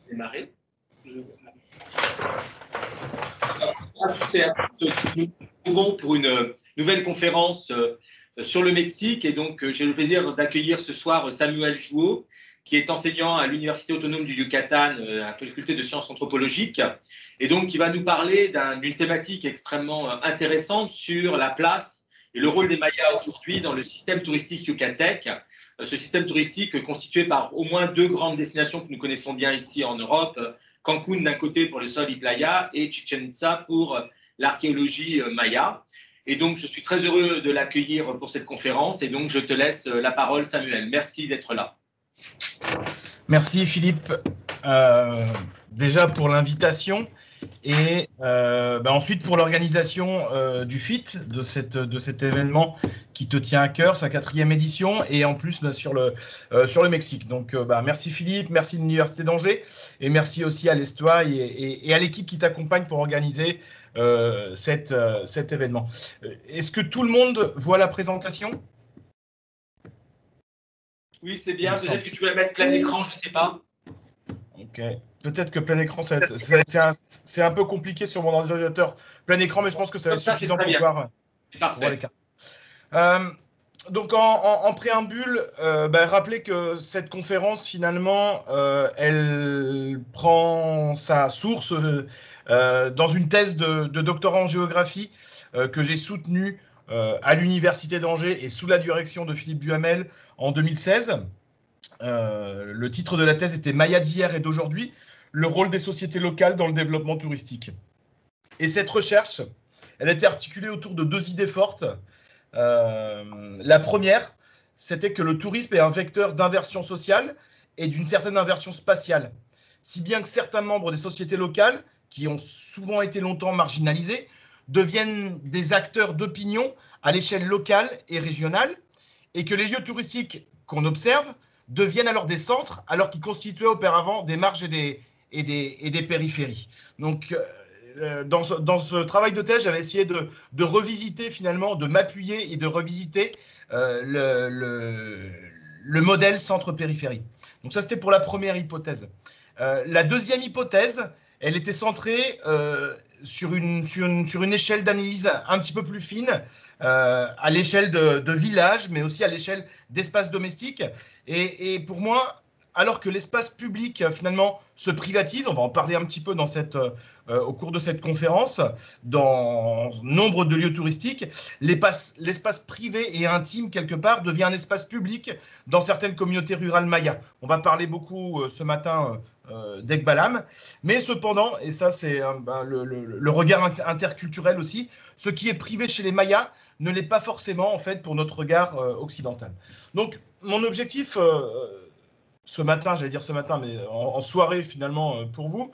Démarrer. C'est bon pour une nouvelle conférence sur le Mexique. Et donc, j'ai le plaisir d'accueillir ce soir Samuel Jouot, qui est enseignant à l'Université autonome du Yucatan, à la faculté de sciences anthropologiques, et donc qui va nous parler d'une thématique extrêmement intéressante sur la place et le rôle des Mayas aujourd'hui dans le système touristique yucatèque. Ce système touristique constitué par au moins deux grandes destinations que nous connaissons bien ici en Europe, Cancun d'un côté pour le sol y playa et Chichen Itza pour l'archéologie maya. Et donc, je suis très heureux de l'accueillir pour cette conférence. Et donc, je te laisse la parole, Samuel. Merci d'être là. Merci, Philippe, déjà pour l'invitation et ensuite pour l'organisation du FIT, de cet événement qui te tient à cœur, sa 4e édition, et en plus sur le Mexique. Donc, merci Philippe, merci l'Université d'Angers, et merci aussi à l'Estoile et à l'équipe qui t'accompagne pour organiser cet événement. Est-ce que tout le monde voit la présentation ? Oui, c'est bien. Peut-être que tu vas mettre plein écran, je ne sais pas. Ok. Peut-être que plein écran, c'est un peu compliqué sur mon ordinateur. Plein écran, mais je pense que ça va être suffisant pour voir les cartes. Donc, en préambule, rappelez que cette conférence, finalement, elle prend sa source dans une thèse de doctorat en géographie que j'ai soutenue à l'Université d'Angers et sous la direction de Philippe Duhamel en 2016. Le titre de la thèse était « Maya d'hier et d'aujourd'hui, le rôle des sociétés locales dans le développement touristique ». Et cette recherche, elle était articulée autour de deux idées fortes. La première, c'était que le tourisme est un vecteur d'inversion sociale et d'une certaine inversion spatiale. Si bien que certains membres des sociétés locales, qui ont souvent été longtemps marginalisés, deviennent des acteurs d'opinion à l'échelle locale et régionale, et que les lieux touristiques qu'on observe deviennent alors des centres, alors qu'ils constituaient auparavant des marges et des périphéries. Donc, dans ce travail de thèse, j'avais essayé de revisiter finalement, de m'appuyer et de revisiter le modèle centre-périphérie. Donc ça, c'était pour la première hypothèse. La deuxième hypothèse, elle était centrée sur une échelle d'analyse un petit peu plus fine, à l'échelle de villages, mais aussi à l'échelle d'espaces domestiques. Et pour moi, alors que l'espace public, finalement, se privatise, on va en parler un petit peu au cours de cette conférence, dans nombre de lieux touristiques, l'espace privé et intime, quelque part, devient un espace public dans certaines communautés rurales mayas. On va parler beaucoup ce matin d'Ekbalam, mais cependant, et ça c'est le regard interculturel aussi, ce qui est privé chez les Mayas ne l'est pas forcément en fait pour notre regard occidental. Donc mon objectif ce matin, j'allais dire ce matin, mais en soirée finalement pour vous,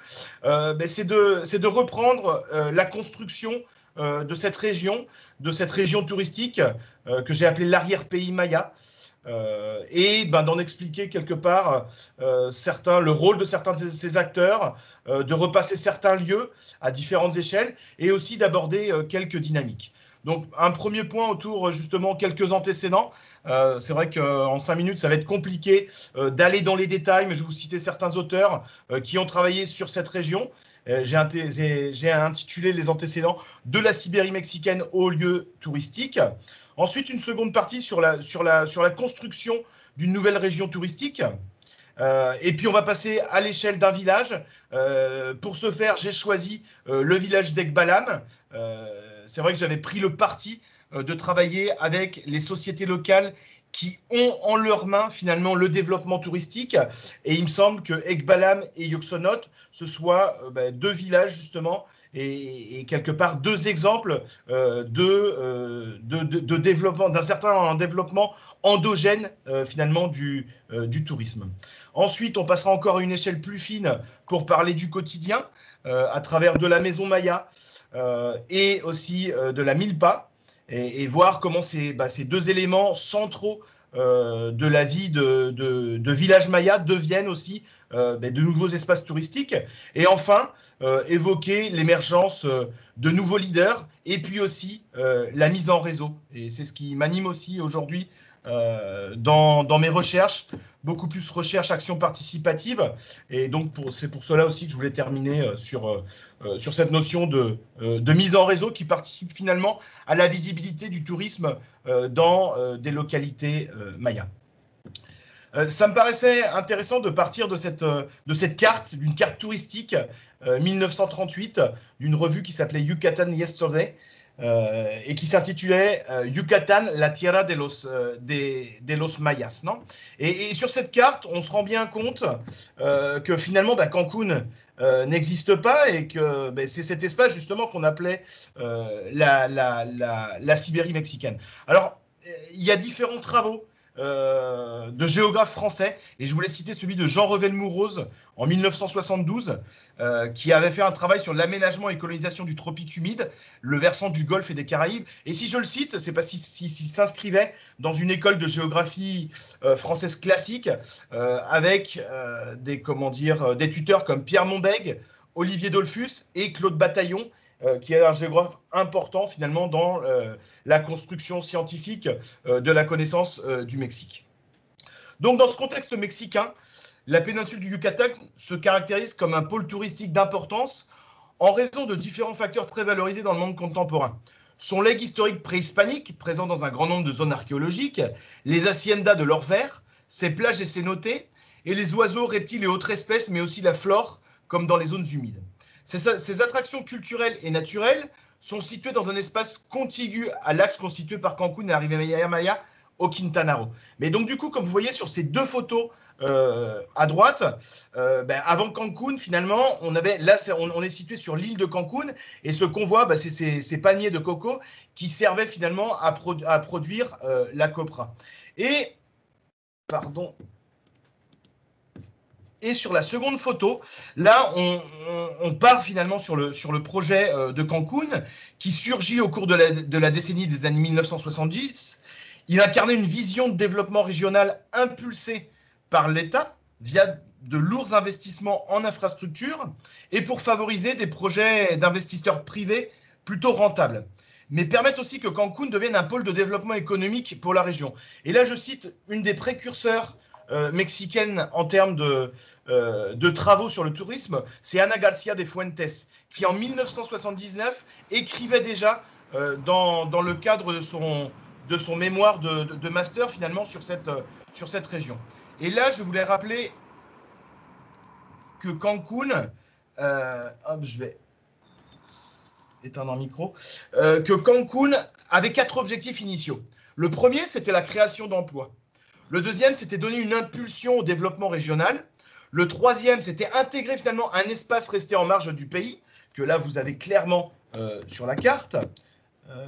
c'est de reprendre la construction de cette région touristique que j'ai appelée l'arrière-pays Maya, et d'en expliquer quelque part le rôle de certains de ces acteurs, de repasser certains lieux à différentes échelles, et aussi d'aborder quelques dynamiques. Donc, un premier point autour, justement, quelques antécédents. C'est vrai qu'en 5 minutes, ça va être compliqué d'aller dans les détails, mais je vais vous citer certains auteurs qui ont travaillé sur cette région. J'ai intitulé les antécédents de la Sibérie mexicaine aux lieux touristiques. Ensuite, une seconde partie sur la construction d'une nouvelle région touristique. Et puis, on va passer à l'échelle d'un village. Pour ce faire, j'ai choisi le village d'Ekbalam. C'est vrai que j'avais pris le parti de travailler avec les sociétés locales qui ont en leurs mains finalement le développement touristique. Et il me semble que Ekbalam et Yoxonot, ce soient deux villages justement et quelque part deux exemples de développement, d'un certain développement endogène finalement du tourisme. Ensuite, on passera encore à une échelle plus fine pour parler du quotidien à travers de la maison Maya et aussi de la milpa et voir comment ces deux éléments centraux de la vie de village Maya deviennent aussi de nouveaux espaces touristiques. Et enfin, évoquer l'émergence de nouveaux leaders et puis aussi la mise en réseau. Et c'est ce qui m'anime aussi aujourd'hui dans mes recherches, beaucoup plus recherche, action participative. Et donc, c'est pour cela aussi que je voulais terminer sur cette notion de mise en réseau qui participe finalement à la visibilité du tourisme dans des localités mayas. Ça me paraissait intéressant de partir de cette carte, d'une carte touristique 1938, d'une revue qui s'appelait Yucatan Yesterday, et qui s'intitulait Yucatan, la tierra de los mayas. Non, et sur cette carte, on se rend bien compte que finalement, Cancun n'existe pas et que c'est cet espace justement qu'on appelait la Sibérie mexicaine. Alors, il y a différents travaux de géographes français, et je voulais citer celui de Jean Revel-Mouroz en 1972, qui avait fait un travail sur l'aménagement et colonisation du tropique humide, le versant du Golfe et des Caraïbes. Et si je le cite, c'est parce qu'il s'inscrivait dans une école de géographie française classique, avec des tuteurs comme Pierre Monbeg, Olivier Dollfus et Claude Bataillon, qui est un géographe important finalement dans la construction scientifique de la connaissance du Mexique. Donc dans ce contexte mexicain, la péninsule du Yucatan se caractérise comme un pôle touristique d'importance en raison de différents facteurs très valorisés dans le monde contemporain. Son legs historique préhispanique, présent dans un grand nombre de zones archéologiques, les haciendas de l'or vert, ses plages et ses cénotés, et les oiseaux, reptiles et autres espèces, mais aussi la flore, comme dans les zones humides. Ces attractions culturelles et naturelles sont situées dans un espace contigu à l'axe constitué par Cancun et la Riviera Maya au Quintana Roo. Mais donc du coup, comme vous voyez sur ces deux photos à droite, avant Cancun, finalement, on est situé sur l'île de Cancun, et ce qu'on voit, c'est ces palmiers de coco qui servaient finalement à produire la copra. Et, pardon... Et sur la seconde photo, là, on part finalement sur le projet de Cancun, qui surgit au cours de la décennie des années 1970. Il incarnait une vision de développement régional impulsée par l'État via de lourds investissements en infrastructures et pour favoriser des projets d'investisseurs privés plutôt rentables, mais permettent aussi que Cancun devienne un pôle de développement économique pour la région. Et là, je cite une des précurseurs mexicaine en termes de travaux sur le tourisme, c'est Ana Garcia de Fuentes, qui en 1979 écrivait déjà dans le cadre de son mémoire de master finalement sur cette région. Et là, je voulais rappeler que Cancun, je vais éteindre un micro, que Cancun avait 4 objectifs initiaux. Le premier, c'était la création d'emplois. Le deuxième, c'était donner une impulsion au développement régional. Le troisième, c'était intégrer finalement un espace resté en marge du pays, que là, vous avez clairement sur la carte.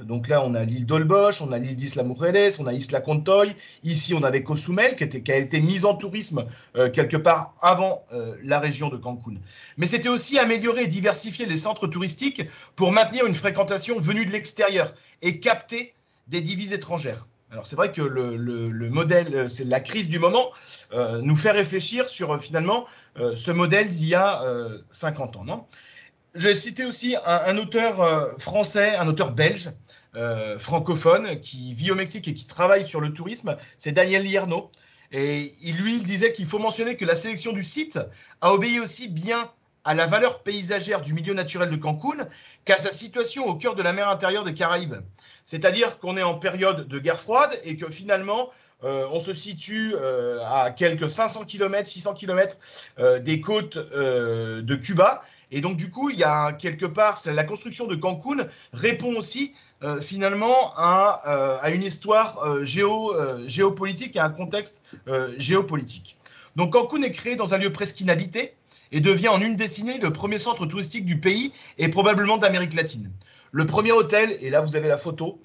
Donc là, on a l'île d'Olbosch, on a l'île d'Isla Mujeres, on a Isla Contoy. Ici, on avait Cozumel, qui a été mise en tourisme quelque part avant la région de Cancun. Mais c'était aussi améliorer et diversifier les centres touristiques pour maintenir une fréquentation venue de l'extérieur et capter des devises étrangères. Alors c'est vrai que le modèle, c'est la crise du moment, nous fait réfléchir sur finalement ce modèle d'il y a 50 ans. Non, je vais citer aussi un auteur français, un auteur belge, francophone, qui vit au Mexique et qui travaille sur le tourisme, c'est Daniel Lierno. Et lui, il disait qu'il faut mentionner que la sélection du site a obéi aussi bien à la valeur paysagère du milieu naturel de Cancun qu'à sa situation au cœur de la mer intérieure des Caraïbes. C'est-à-dire qu'on est en période de guerre froide et que finalement, on se situe à quelques 500 km, 600 km des côtes de Cuba. Et donc, du coup, il y a quelque part, la construction de Cancun répond aussi finalement à une histoire géopolitique et à un contexte géopolitique. Donc, Cancun est créé dans un lieu presque inhabité et devient en une décennie le premier centre touristique du pays et probablement d'Amérique latine. Le premier hôtel, et là vous avez la photo,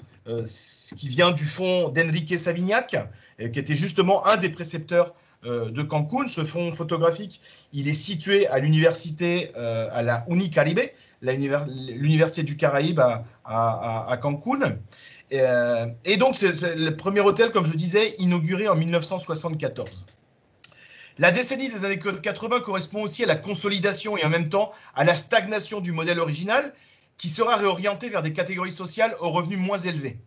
qui vient du fonds d'Enrique Savignac, qui était justement un des précepteurs de Cancun. Ce fonds photographique, il est situé à l'université, à la Unicaribe, l'université du Caraïbe à Cancun. Et donc c'est le premier hôtel, comme je disais, inauguré en 1974. La décennie des années 80 correspond aussi à la consolidation et en même temps à la stagnation du modèle original, qui sera réorienté vers des catégories sociales aux revenus moins élevés.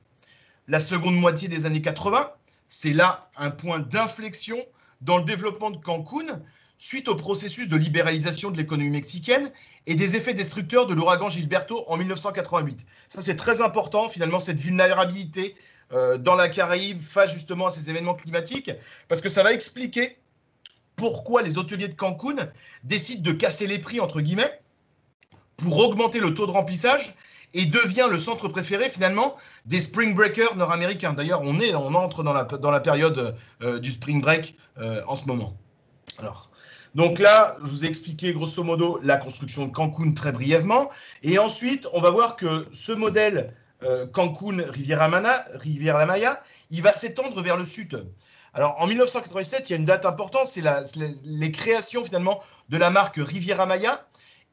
La seconde moitié des années 80 c'est là un point d'inflexion dans le développement de Cancún suite au processus de libéralisation de l'économie mexicaine et des effets destructeurs de l'ouragan Gilberto en 1988. Ça, c'est très important, finalement, cette vulnérabilité dans la Caraïbe face justement à ces événements climatiques, parce que ça va expliquer pourquoi les hôteliers de Cancún décident de casser les prix, entre guillemets, pour augmenter le taux de remplissage et devient le centre préféré finalement des spring breakers nord-américains. D'ailleurs, on entre dans la période du spring break en ce moment. Alors, donc là, je vous ai expliqué grosso modo la construction de Cancún très brièvement. Et ensuite, on va voir que ce modèle Cancún-Riviera Maya, il va s'étendre vers le sud. Alors, en 1987, il y a une date importante, c'est les créations finalement de la marque Riviera Maya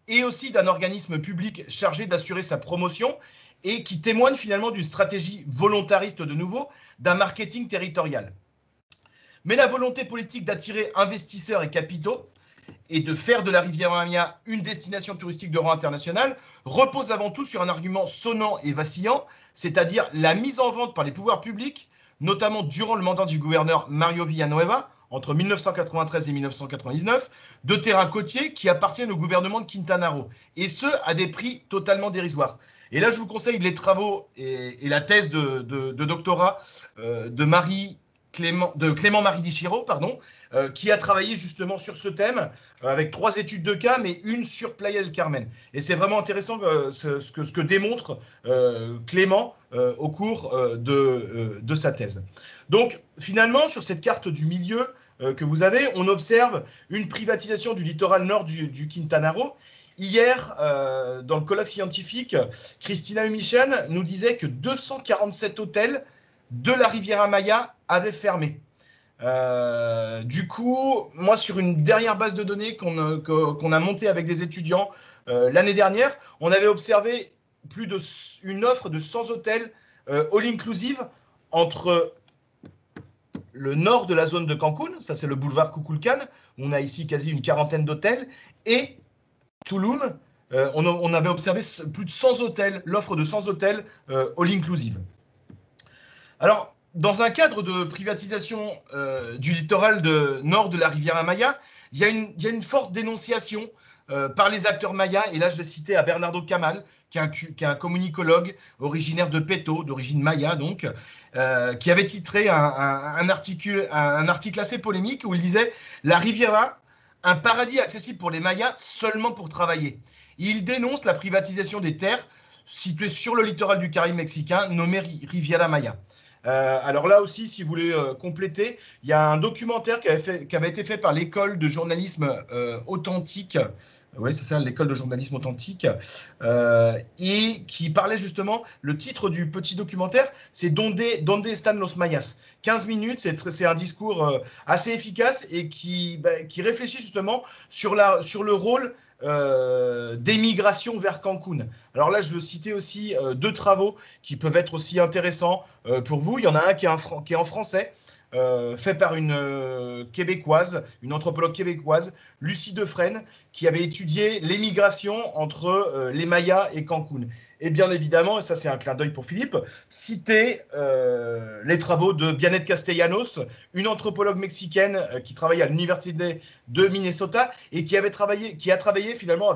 et aussi d'un organisme public chargé d'assurer sa promotion et qui témoigne finalement d'une stratégie volontariste de nouveau, d'un marketing territorial. Mais la volonté politique d'attirer investisseurs et capitaux et de faire de la Riviera Maya une destination touristique de rang international repose avant tout sur un argument sonnant et vacillant, c'est-à-dire la mise en vente par les pouvoirs publics, notamment durant le mandat du gouverneur Mario Villanueva, entre 1993 et 1999, de terrains côtiers qui appartiennent au gouvernement de Quintana Roo, et ce, à des prix totalement dérisoires. Et là, je vous conseille les travaux et la thèse de doctorat de Clément-Marie Dichiro, qui a travaillé justement sur ce thème, avec 3 études de cas, mais une sur Playa del Carmen. Et c'est vraiment intéressant ce que démontre Clément au cours de sa thèse. Donc, finalement, sur cette carte du milieu que vous avez, on observe une privatisation du littoral nord du Quintana Roo. Hier, dans le colloque scientifique, Christina Humichen nous disait que 247 hôtels de la Riviera Maya avaient fermé. Du coup, moi, sur une dernière base de données qu'on a montée avec des étudiants l'année dernière, on avait observé une offre de 100 hôtels all-inclusive entre le nord de la zone de Cancún, ça c'est le boulevard Kukulkan, on a ici quasi une quarantaine d'hôtels, et Tulum, on avait observé plus de 100 hôtels, l'offre de 100 hôtels all-inclusive. Alors, dans un cadre de privatisation du littoral nord de la Riviera Maya, il y a une forte dénonciation par les acteurs mayas, et là je vais citer à Bernardo Camal, qui est un communicologue originaire de Peto, d'origine maya donc, qui avait titré un article assez polémique où il disait « La Riviera, un paradis accessible pour les mayas seulement pour travailler ». Il dénonce la privatisation des terres situées sur le littoral du Caraïbe mexicain, nommé Riviera Maya. Alors là aussi, si vous voulez compléter, il y a un documentaire qui avait été fait par l'école de journalisme authentique. Oui, c'est ça, l'école de journalisme authentique, et qui parlait justement, le titre du petit documentaire, c'est Donde están los mayas. 15 minutes, c'est un discours assez efficace et qui réfléchit justement sur le rôle des migrations vers Cancún. Alors là, je veux citer aussi 2 travaux qui peuvent être aussi intéressants pour vous. Il y en a un qui est en français, fait par une québécoise, une anthropologue québécoise, Lucie Defresne, qui avait étudié l'émigration entre les Mayas et Cancún. Et bien évidemment, et ça c'est un clin d'œil pour Philippe, citer les travaux de Bianet Castellanos, une anthropologue mexicaine qui travaille à l'université de Minnesota et qui a travaillé finalement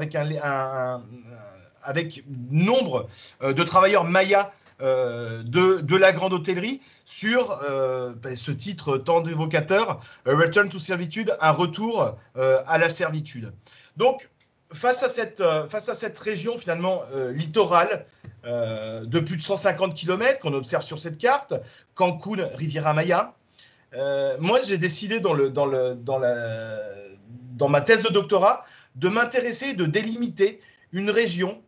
avec nombre de travailleurs mayas de la grande hôtellerie sur ce titre tant évocateur, Return to Servitude, un retour à la servitude. Donc, face à cette région finalement littorale de plus de 150 km qu'on observe sur cette carte, Cancún, Riviera Maya, moi j'ai décidé dans ma thèse de doctorat de m'intéresser, de délimiter une région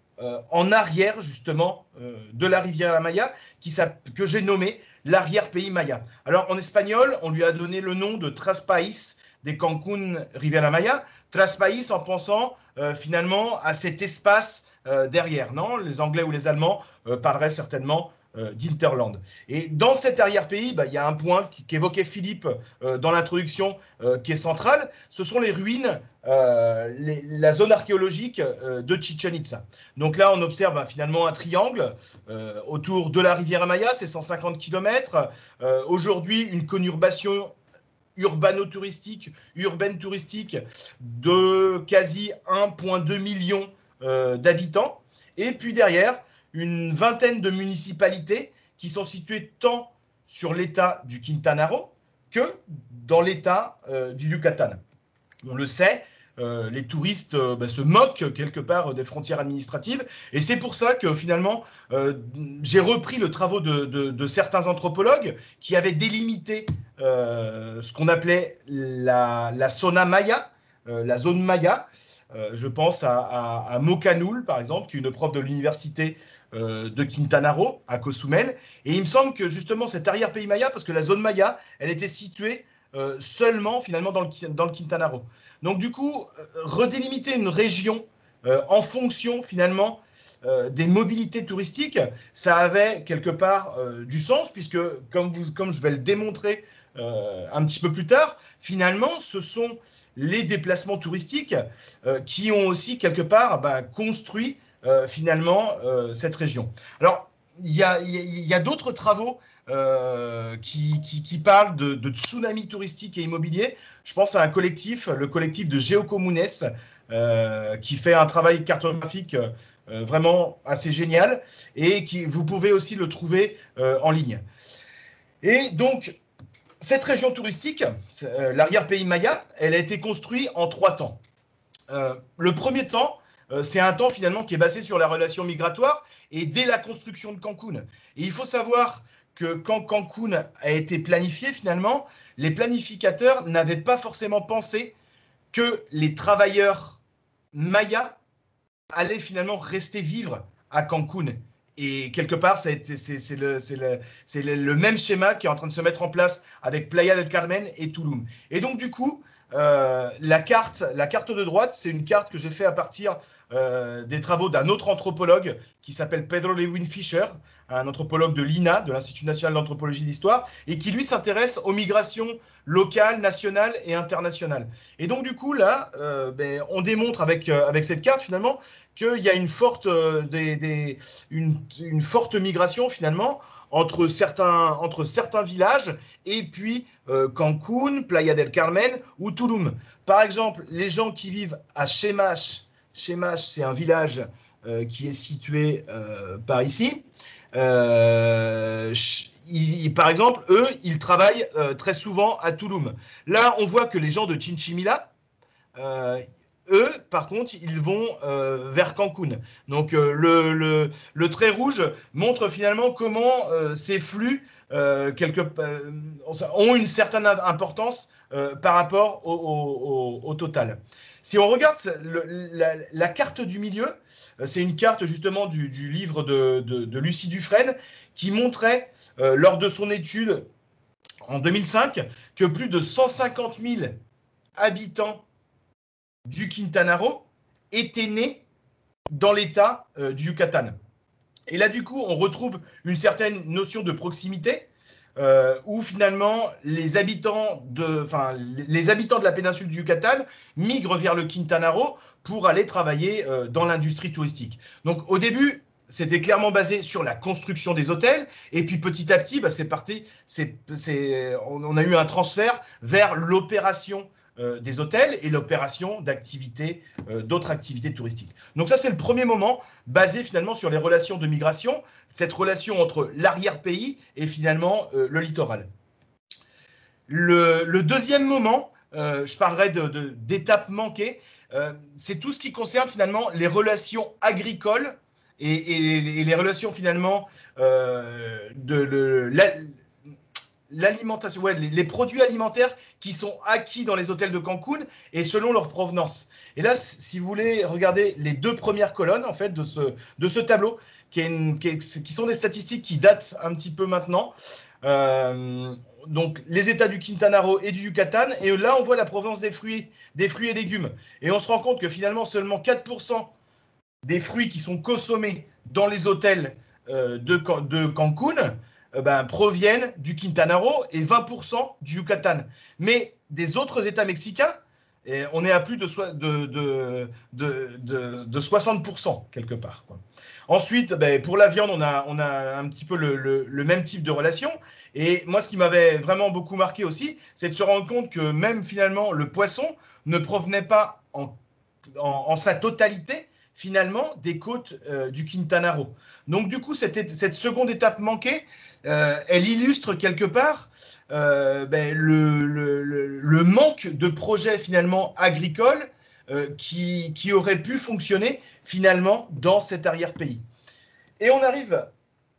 en arrière justement de la Riviera Maya que j'ai nommée l'arrière-pays Maya. Alors en espagnol, on lui a donné le nom de Traspaís de Cancún Riviera Maya, Traspaís en pensant finalement à cet espace derrière. Non, les Anglais ou les Allemands parleraient certainement d'Interland. Et dans cet arrière-pays, il y a un point qu'évoquait Philippe dans l'introduction qui est central, ce sont les ruines, la zone archéologique de Chichen Itza. Donc là, on observe finalement un triangle autour de la rivière Maya, c'est 150 km. Aujourd'hui, une conurbation urbano-touristique, urbaine touristique de quasi 1,2 million d'habitants. Et puis derrière, une vingtaine de municipalités qui sont situées tant sur l'état du Quintana Roo que dans l'état du Yucatan. On le sait, les touristes se moquent quelque part des frontières administratives. Et c'est pour ça que finalement, j'ai repris le travaux de certains anthropologues qui avaient délimité ce qu'on appelait la zona maya, la zone maya. Je pense à Mocanoul, par exemple, qui est une prof de l'université de Quintana Roo, à Cozumel. Et il me semble que justement, cet arrière-pays maya, parce que la zone maya, elle était située seulement finalement dans le Quintana Roo. Donc du coup, redélimiter une région en fonction finalement des mobilités touristiques, ça avait quelque part du sens, puisque comme je vais le démontrer un petit peu plus tard, finalement, ce sont les déplacements touristiques qui ont aussi quelque part construit finalement cette région. Alors, il y a d'autres travaux qui parlent de tsunami touristique et immobilier. Je pense à un collectif, le collectif de Geocomunes, qui fait un travail cartographique vraiment assez génial et vous pouvez aussi le trouver en ligne. Et donc, cette région touristique, l'arrière-pays maya, elle a été construite en 3 temps. Le premier temps, c'est un temps finalement qui est basé sur la relation migratoire et dès la construction de Cancun. Et il faut savoir que quand Cancun a été planifié, finalement, les planificateurs n'avaient pas forcément pensé que les travailleurs mayas allaient finalement rester vivre à Cancun. Et quelque part, c'est le même schéma qui est en train de se mettre en place avec Playa del Carmen et Tulum. Et donc, du coup, la carte de droite, c'est une carte que j'ai fait à partir des travaux d'un autre anthropologue qui s'appelle Pedro Lewin Fischer, un anthropologue de l'INA, de l'Institut national d'anthropologie d'histoire, et qui lui s'intéresse aux migrations locales, nationales et internationales. Et donc du coup là, on démontre avec cette carte finalement qu'il y a une forte migration finalement entre certains villages et puis Cancun, Playa del Carmen ou Tulum. Par exemple, les gens qui vivent à Chemash, c'est un village qui est situé par ici. Par exemple, eux, ils travaillent très souvent à Tulum. Là, on voit que les gens de Chinchimila, eux, par contre, ils vont vers Cancun. Donc, le trait rouge montre finalement comment ces flux ont une certaine importance par rapport au total. Si on regarde la carte du milieu, c'est une carte justement du livre de Lucie Dufresne qui montrait, lors de son étude en 2005, que plus de 150 000 habitants du Quintana Roo étaient nés dans l'état du Yucatan. Et là, du coup, on retrouve une certaine notion de proximité où finalement les habitants de la péninsule du Yucatan migrent vers le Quintana Roo pour aller travailler dans l'industrie touristique. Donc au début, c'était clairement basé sur la construction des hôtels, et puis petit à petit, c'est parti, on a eu un transfert vers l'opération des hôtels et l'opération d'autres activités touristiques. Donc ça, c'est le premier moment, basé finalement sur les relations de migration, cette relation entre l'arrière-pays et finalement le littoral. Le deuxième moment, je parlerai d'étapes manquées, c'est tout ce qui concerne finalement les relations agricoles et les relations finalement l'alimentation, les produits alimentaires qui sont acquis dans les hôtels de Cancun et selon leur provenance. Et là, si vous voulez regarder les 2 premières colonnes en fait de ce tableau, qui sont des statistiques qui datent un petit peu maintenant. Donc les États du Quintana Roo et du Yucatan, et là on voit la provenance des fruits et légumes. Et on se rend compte que finalement seulement 4% des fruits qui sont consommés dans les hôtels de Cancún proviennent du Quintana Roo et 20% du Yucatan. Mais des autres États mexicains, et on est à plus de 60% quelque part, quoi. Ensuite, pour la viande, on a un petit peu le même type de relation. Et moi, ce qui m'avait vraiment beaucoup marqué aussi, c'est de se rendre compte que même finalement, le poisson ne provenait pas en sa totalité finalement des côtes du Quintana Roo. Donc du coup, cette seconde étape manquée, elle illustre quelque part le manque de projets finalement agricoles qui auraient pu fonctionner finalement dans cet arrière-pays. Et on arrive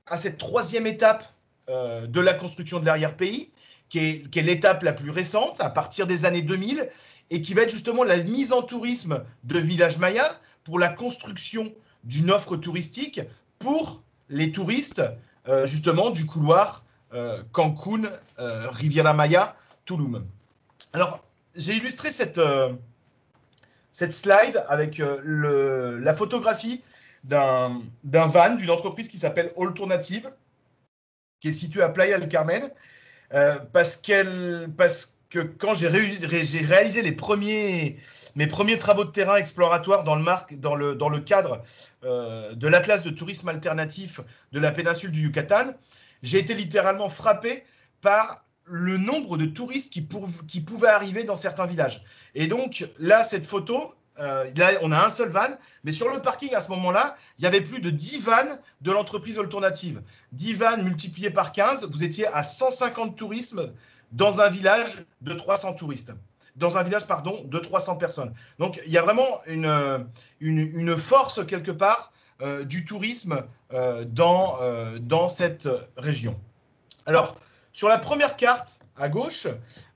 à cette troisième étape de la construction de l'arrière-pays, qui est l'étape la plus récente, à partir des années 2000, et qui va être justement la mise en tourisme de Village Maya pour la construction d'une offre touristique pour les touristes justement du couloir Cancún, Riviera Maya, Tulum. Alors, j'ai illustré cette slide avec la photographie d'un van, d'une entreprise qui s'appelle Alternative, qui est située à Playa del Carmen, parce que quand j'ai réalisé mes premiers travaux de terrain exploratoires dans le cadre de l'Atlas de tourisme alternatif de la péninsule du Yucatan, j'ai été littéralement frappé par le nombre de touristes qui pouvaient arriver dans certains villages. Et donc là, cette photo, là, on a un seul van, mais sur le parking à ce moment-là, il y avait plus de 10 vannes de l'entreprise Alternative. 10 vannes multipliées par 15, vous étiez à 150 tourismes dans un village de 300 touristes. Dans un village, pardon, de 300 personnes. Donc, il y a vraiment une force, quelque part, du tourisme dans cette région. Alors, sur la première carte, à gauche,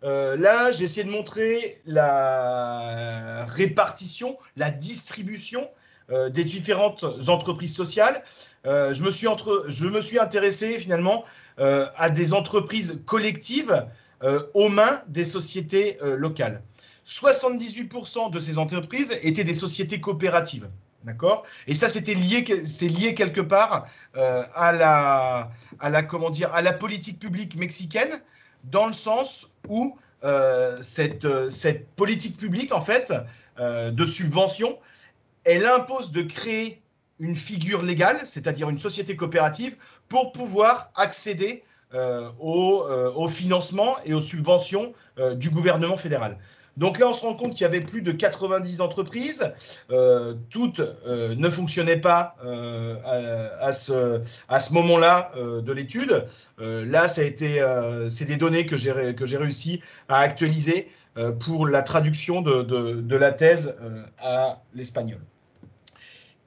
là, j'ai essayé de montrer la répartition, la distribution des différentes entreprises sociales. Je me suis intéressé finalement à des entreprises collectives aux mains des sociétés locales. 78% de ces entreprises étaient des sociétés coopératives. D'accord. Et ça, c'est lié quelque part à la politique publique mexicaine, dans le sens où cette politique publique, en fait, de subvention, elle impose de créer une figure légale, c'est-à-dire une société coopérative, pour pouvoir accéder au financement et aux subventions du gouvernement fédéral. Donc là, on se rend compte qu'il y avait plus de 90 entreprises. Toutes ne fonctionnaient pas à ce moment-là de l'étude. Là, c'est des données que j'ai réussi à actualiser pour la traduction de la thèse à l'espagnol.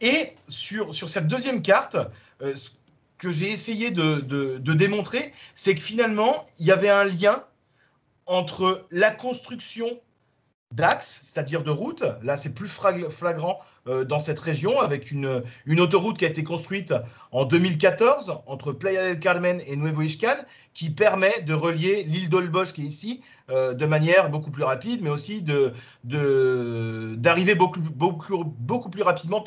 Et sur cette deuxième carte, ce que j'ai essayé de démontrer, c'est que finalement, il y avait un lien entre la construction d'axes, c'est-à-dire de routes. Là, c'est plus flagrant dans cette région, avec une autoroute qui a été construite en 2014 entre Playa del Carmen et Nuevo Ixcal, qui permet de relier l'île d'Olbosch, qui est ici, de manière beaucoup plus rapide, mais aussi d'arriver beaucoup plus rapidement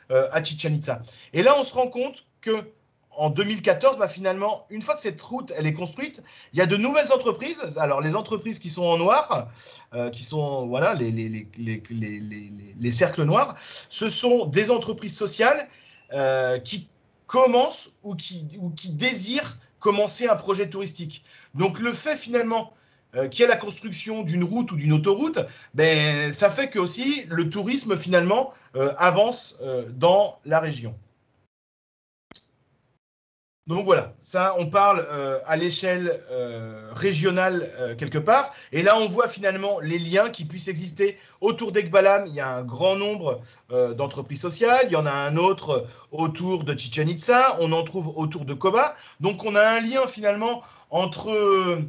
à Chichén Itzá. Et là, on se rend compte que en 2014, finalement, une fois que cette route elle est construite, il y a de nouvelles entreprises. Alors, les entreprises qui sont en noir, qui sont voilà, les cercles noirs, ce sont des entreprises sociales qui commencent ou qui désirent commencer un projet touristique. Donc, le fait finalement qu'il y ait la construction d'une route ou d'une autoroute, ça fait que aussi le tourisme finalement avance dans la région. Donc voilà, ça on parle à l'échelle régionale quelque part, et là on voit finalement les liens qui puissent exister autour d'Ekbalam. Il y a un grand nombre d'entreprises sociales, il y en a un autre autour de Chichén Itzá, on en trouve autour de Coba, donc on a un lien finalement entre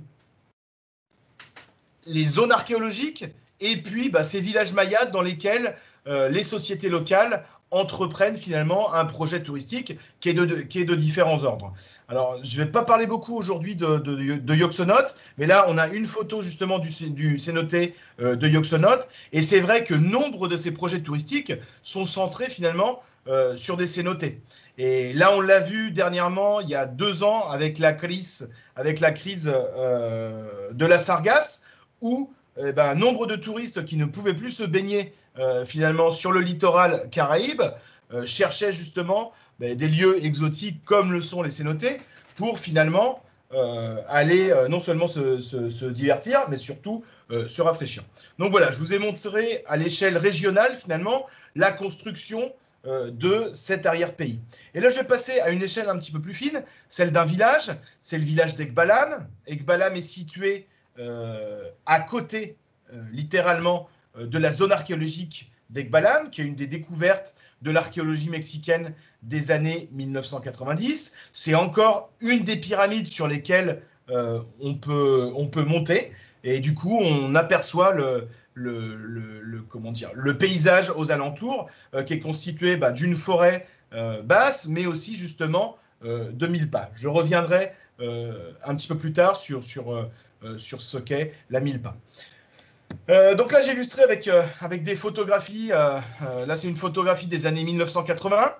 les zones archéologiques et puis ces villages mayas dans lesquels les sociétés locales entreprennent finalement un projet touristique qui est de différents ordres. Alors, je ne vais pas parler beaucoup aujourd'hui de Yoxonote, mais là, on a une photo justement du cénote de Yoxonote, et c'est vrai que nombre de ces projets touristiques sont centrés finalement sur des cénotes. Et là, on l'a vu dernièrement, il y a 2 ans, avec la crise de la Sargasse, où nombre de touristes qui ne pouvaient plus se baigner finalement sur le littoral caraïbe cherchaient justement des lieux exotiques comme le sont les cénotes pour finalement aller non seulement se divertir, mais surtout se rafraîchir. Donc voilà, je vous ai montré à l'échelle régionale finalement la construction de cet arrière-pays. Et là, je vais passer à une échelle un petit peu plus fine, celle d'un village. C'est le village d'Ekbalam. Ekbalam est situé à côté, littéralement, de la zone archéologique d'Ekbalam, qui est une des découvertes de l'archéologie mexicaine des années 1990. C'est encore une des pyramides sur lesquelles on peut monter. Et du coup, on aperçoit le paysage aux alentours, qui est constitué d'une forêt basse, mais aussi justement de milpa. Je reviendrai un petit peu plus tard sur ce qu'est la milpa. Donc là, j'ai illustré avec des photographies. Là, c'est une photographie des années 1980.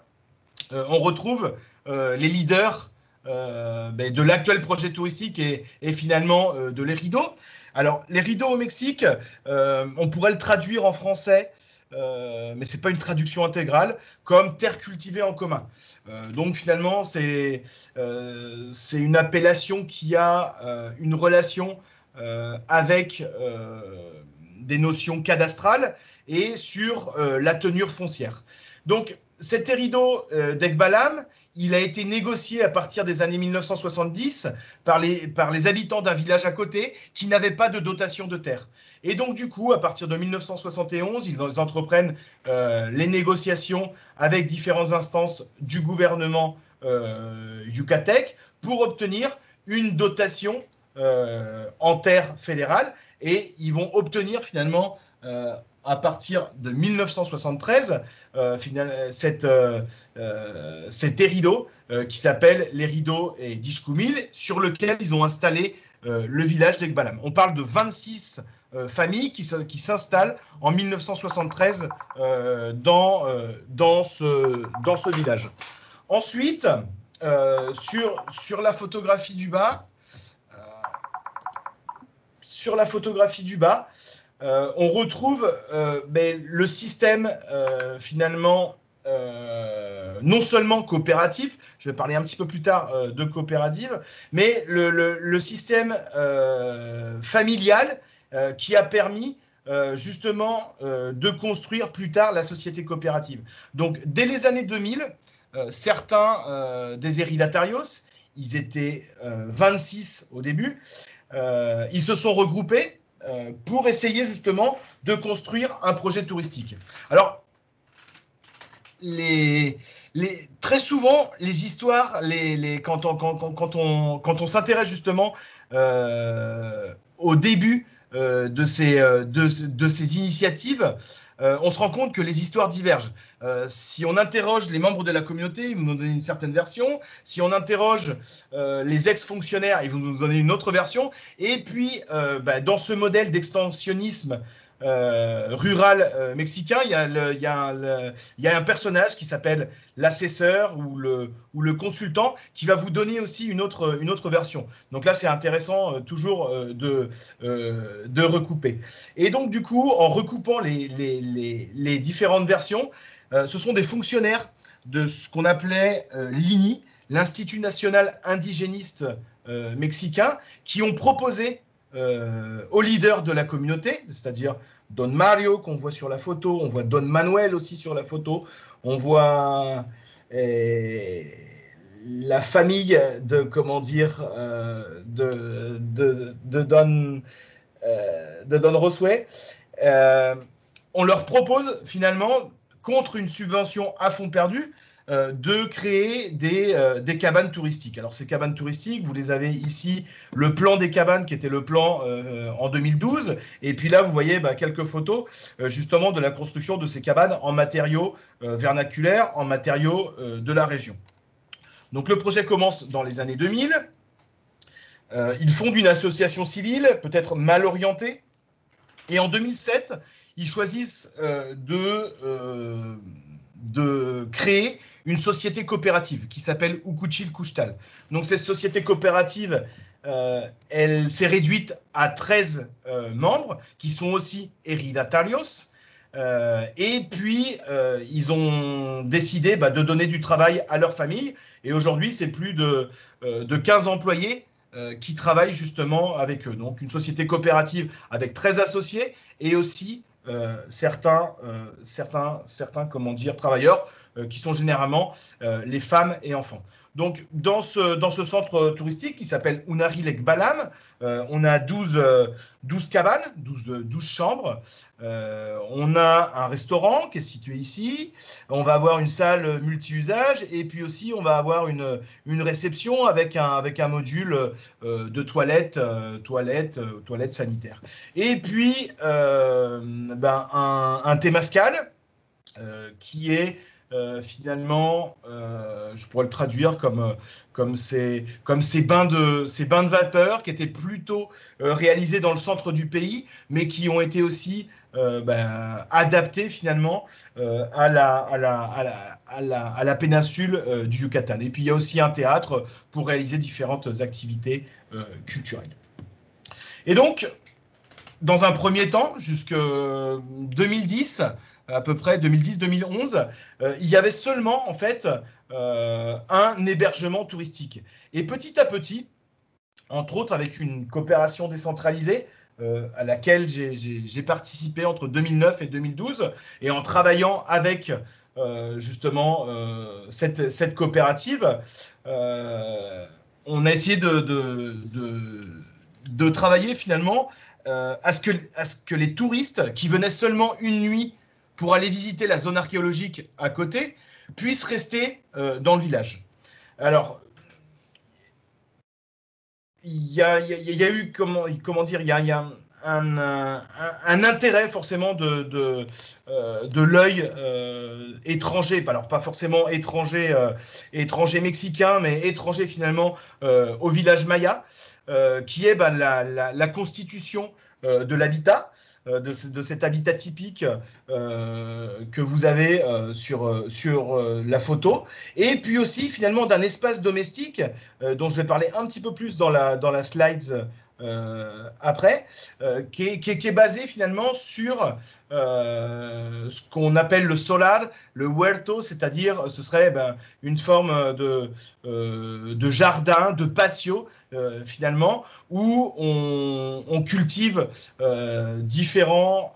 On retrouve les leaders de l'actuel projet touristique et finalement de les rideaux. Alors, les rideaux au Mexique, on pourrait le traduire en français, mais ce n'est pas une traduction intégrale, comme terre cultivée en commun. Donc, finalement, c'est une appellation qui a une relation avec des notions cadastrales et sur la tenure foncière. Donc, cet rideau d'Ekbalam, il a été négocié à partir des années 1970 par les habitants d'un village à côté qui n'avaient pas de dotation de terre. Et donc, du coup, à partir de 1971, ils entreprennent les négociations avec différentes instances du gouvernement yucatec pour obtenir une dotation en terre fédérale. Et ils vont obtenir finalement à partir de 1973, cet erido qui s'appelle l'erido d'Ixcumil, sur lequel ils ont installé le village d'Ekbalam. On parle de 26 familles qui s'installent en 1973 dans ce village. Ensuite, sur la photographie du bas, on retrouve le système finalement non seulement coopératif, je vais parler un petit peu plus tard de coopérative, mais le système familial qui a permis justement de construire plus tard la société coopérative. Donc dès les années 2000, certains des Ejidatarios, ils étaient 26 au début, ils se sont regroupés pour essayer justement de construire un projet touristique. Alors, très souvent, les histoires, quand on s'intéresse justement au début de ces initiatives, on se rend compte que les histoires divergent. Si on interroge les membres de la communauté, ils vont nous donner une certaine version. Si on interroge les ex-fonctionnaires, ils vont nous donner une autre version. Et puis, dans ce modèle d'extensionnisme rural mexicain, il y a un personnage qui s'appelle l'assesseur ou le consultant qui va vous donner aussi une autre version. Donc là, c'est intéressant toujours de recouper. Et donc, du coup, en recoupant les différentes versions, ce sont des fonctionnaires de ce qu'on appelait l'INI, l'Institut national indigéniste mexicain, qui ont proposé aux leaders de la communauté, c'est-à-dire Don Mario qu'on voit sur la photo, on voit Don Manuel aussi sur la photo, on voit la famille de, comment dire, de Don Rosway. On leur propose finalement, contre une subvention à fond perdu, de créer des cabanes touristiques. Alors ces cabanes touristiques, vous les avez ici, le plan des cabanes qui était le plan en 2012, et puis là vous voyez quelques photos justement de la construction de ces cabanes en matériaux vernaculaires, en matériaux de la région. Donc le projet commence dans les années 2000, ils fondent une association civile, peut-être mal orientée, et en 2007, ils choisissent de créer une société coopérative qui s'appelle Ukuchil Kushtal. Donc cette société coopérative, elle s'est réduite à 13 membres qui sont aussi heridatarios. Et puis, ils ont décidé de donner du travail à leur famille. Et aujourd'hui, c'est plus de 15 employés qui travaillent justement avec eux. Donc, une société coopérative avec 13 associés et aussi certains comment dire, travailleurs qui sont généralement les femmes et enfants. Donc, dans ce centre touristique qui s'appelle Unari Lake Balam, on a 12 cabanes, 12 chambres. On a un restaurant qui est situé ici. On va avoir une salle multi-usage et puis aussi on va avoir une réception avec un module de toilettes sanitaires. Et puis un Temascal qui est finalement, je pourrais le traduire comme ces bains de vapeur qui étaient plutôt réalisés dans le centre du pays, mais qui ont été aussi adaptés finalement à la péninsule du Yucatan. Et puis il y a aussi un théâtre pour réaliser différentes activités culturelles. Et donc, dans un premier temps, jusqu'en 2010, à peu près 2010-2011, il y avait seulement en fait un hébergement touristique. Et petit à petit, entre autres avec une coopération décentralisée à laquelle j'ai participé entre 2009 et 2012, et en travaillant avec justement cette coopérative, on a essayé de travailler finalement à ce que les touristes qui venaient seulement une nuit pour aller visiter la zone archéologique à côté puissent rester dans le village. Alors, il y a eu, comment dire, il y a un intérêt forcément de l'œil étranger, alors pas forcément étranger mexicain, mais étranger finalement au village maya, qui est la constitution de l'habitat, de cet habitat typique que vous avez sur la photo, et puis aussi finalement d'un espace domestique dont je vais parler un petit peu plus dans la slides après, qui est basé finalement sur ce qu'on appelle le solar, le huerto, c'est-à-dire ce serait une forme de jardin, de patio finalement, où on cultive différentes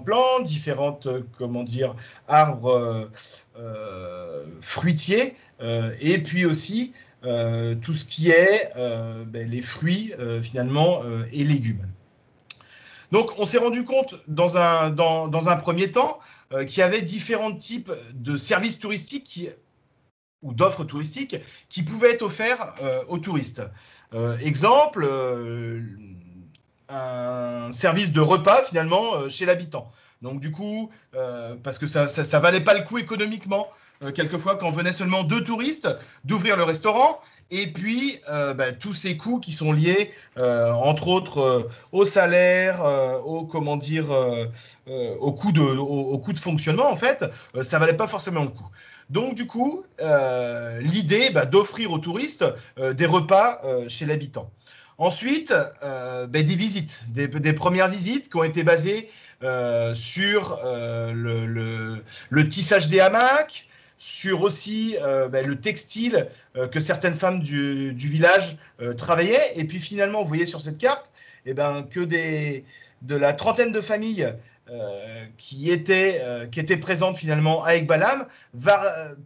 plantes, différentes comment dire, arbres fruitiers, et puis aussi tout ce qui est les fruits finalement et légumes. Donc on s'est rendu compte dans un premier temps qu'il y avait différents types de services touristiques ou d'offres touristiques qui pouvaient être offerts aux touristes. Exemple, un service de repas finalement chez l'habitant. Donc du coup, parce que ça valait pas le coup économiquement, quelquefois quand venaient seulement 2 touristes, d'ouvrir le restaurant, et puis tous ces coûts qui sont liés, entre autres, au salaire, au comment dire, au coût de fonctionnement en fait, ça valait pas forcément le coup. Donc du coup, l'idée d'offrir aux touristes des repas chez l'habitant. Ensuite, des visites, des premières visites qui ont été basées sur le tissage des hamacs, sur aussi le textile que certaines femmes du village travaillaient. Et puis finalement, vous voyez sur cette carte que de la trentaine de familles qui étaient présentes finalement à Ekbalam,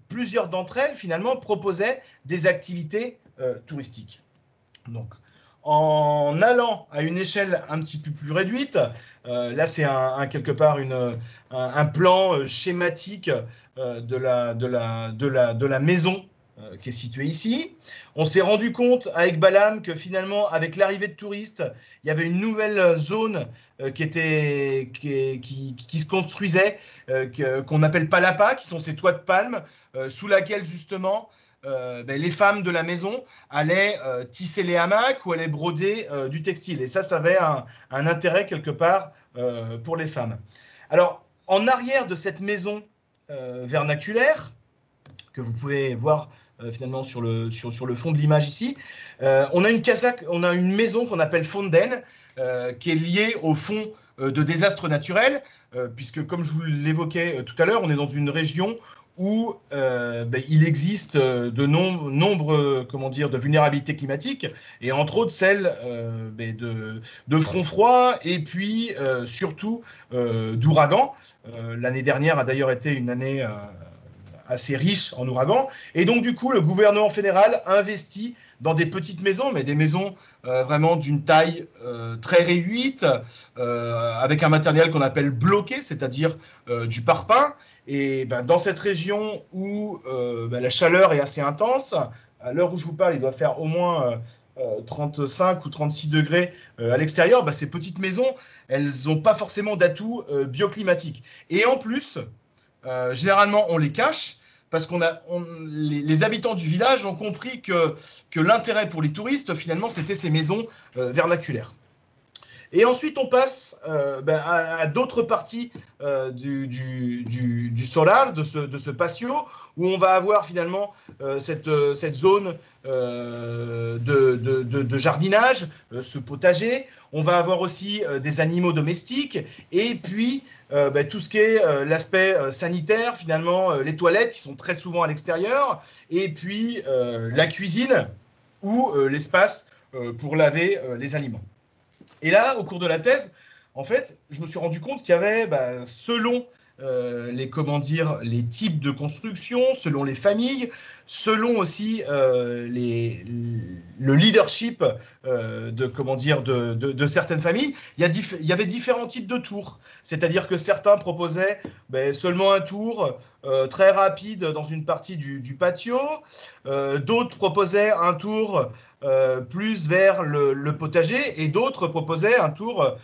plusieurs d'entre elles finalement proposaient des activités touristiques. Donc, En allant à une échelle un petit peu plus réduite, là c'est quelque part un plan schématique de la maison qui est située ici. On s'est rendu compte avec Balam que finalement, avec l'arrivée de touristes, il y avait une nouvelle zone qui se construisait, qu'on appelle palapa, qui sont ces toits de palme, sous laquelle justement les femmes de la maison allaient tisser les hamacs ou allaient broder du textile. Et ça avait un intérêt quelque part pour les femmes. Alors, en arrière de cette maison vernaculaire, que vous pouvez voir finalement sur le fond de l'image ici, on a une maison qu'on appelle Fonden, qui est liée au fond de désastres naturels, puisque comme je vous l'évoquais tout à l'heure, on est dans une région où il existe nombre comment dire, de vulnérabilités climatiques, et entre autres celle de front froid, et puis surtout d'ouragans. L'année dernière a d'ailleurs été une année assez riche en ouragans. Et donc, du coup, le gouvernement fédéral investit dans des petites maisons, mais des maisons vraiment d'une taille très réduite, avec un matériel qu'on appelle bloqué, c'est-à-dire du parpaing. Et dans cette région où la chaleur est assez intense, à l'heure où je vous parle, il doit faire au moins 35 ou 36 degrés à l'extérieur, ces petites maisons, elles n'ont pas forcément d'atout bioclimatique. Et en plus, généralement, on les cache parce les habitants du village ont compris que l'intérêt pour les touristes, finalement, c'était ces maisons vernaculaires. Et ensuite, on passe à d'autres parties du solar, de ce patio, où on va avoir finalement cette zone de jardinage, ce potager. On va avoir aussi des animaux domestiques, et puis tout ce qui est l'aspect sanitaire, finalement, les toilettes qui sont très souvent à l'extérieur, et puis la cuisine ou l'espace pour laver les aliments. Et là, au cours de la thèse, en fait, je me suis rendu compte qu'il y avait, selon les types de construction, selon les familles, selon aussi le leadership de certaines familles, il y avait différents types de tours. C'est-à-dire que certains proposaient seulement un tour très rapide dans une partie du patio, d'autres proposaient un tour plus vers le potager, et d'autres proposaient un tour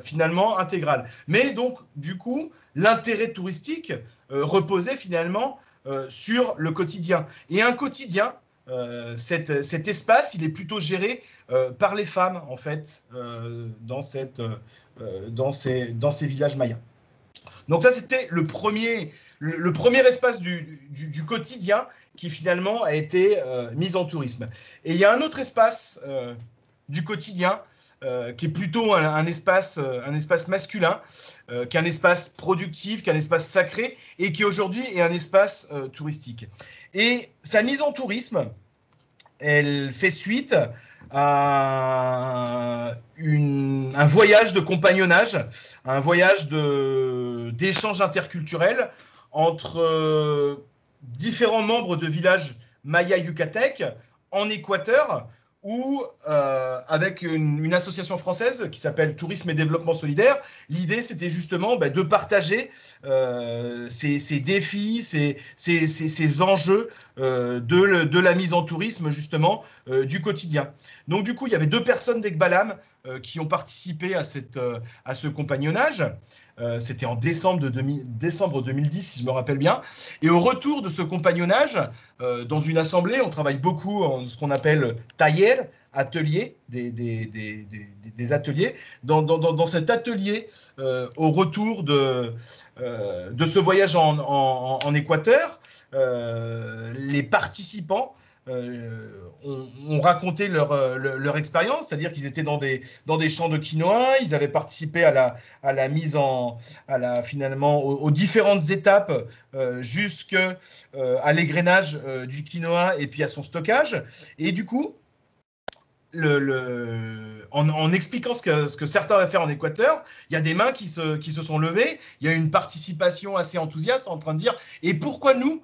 finalement intégral. Mais donc, du coup, l'intérêt touristique reposait finalement sur le quotidien. Et un quotidien, cet espace, il est plutôt géré par les femmes, en fait, dans ces villages mayas. Donc ça, c'était le premier espace du quotidien qui finalement a été mis en tourisme. Et il y a un autre espace du quotidien qui est plutôt un espace masculin, qui est un espace productif, qui est un espace sacré, et qui aujourd'hui est un espace touristique. Et sa mise en tourisme, elle fait suite à un voyage de compagnonnage, un voyage d'échange interculturel entre différents membres de villages maya yucatèques en Équateur, ou avec une association française qui s'appelle Tourisme et Développement Solidaire. L'idée, c'était justement de partager ces défis, ces enjeux de la mise en tourisme, justement, du quotidien. Donc, du coup, il y avait 2 personnes d'Ekbalam qui ont participé à ce compagnonnage. C'était en décembre 2010, si je me rappelle bien. Et au retour de ce compagnonnage, dans une assemblée, on travaille beaucoup en ce qu'on appelle taller, atelier, des ateliers. Dans cet atelier, au retour de ce voyage en Équateur, les participants ont raconté leur expérience, c'est-à-dire qu'ils étaient dans des champs de quinoa, ils avaient participé à la mise finalement aux différentes étapes jusqu'à l'égrenage du quinoa et puis à son stockage. Et du coup, en expliquant ce que certains avaient fait en Équateur, il y a des mains qui se sont levées, il y a une participation assez enthousiaste en train de dire « Et pourquoi nous,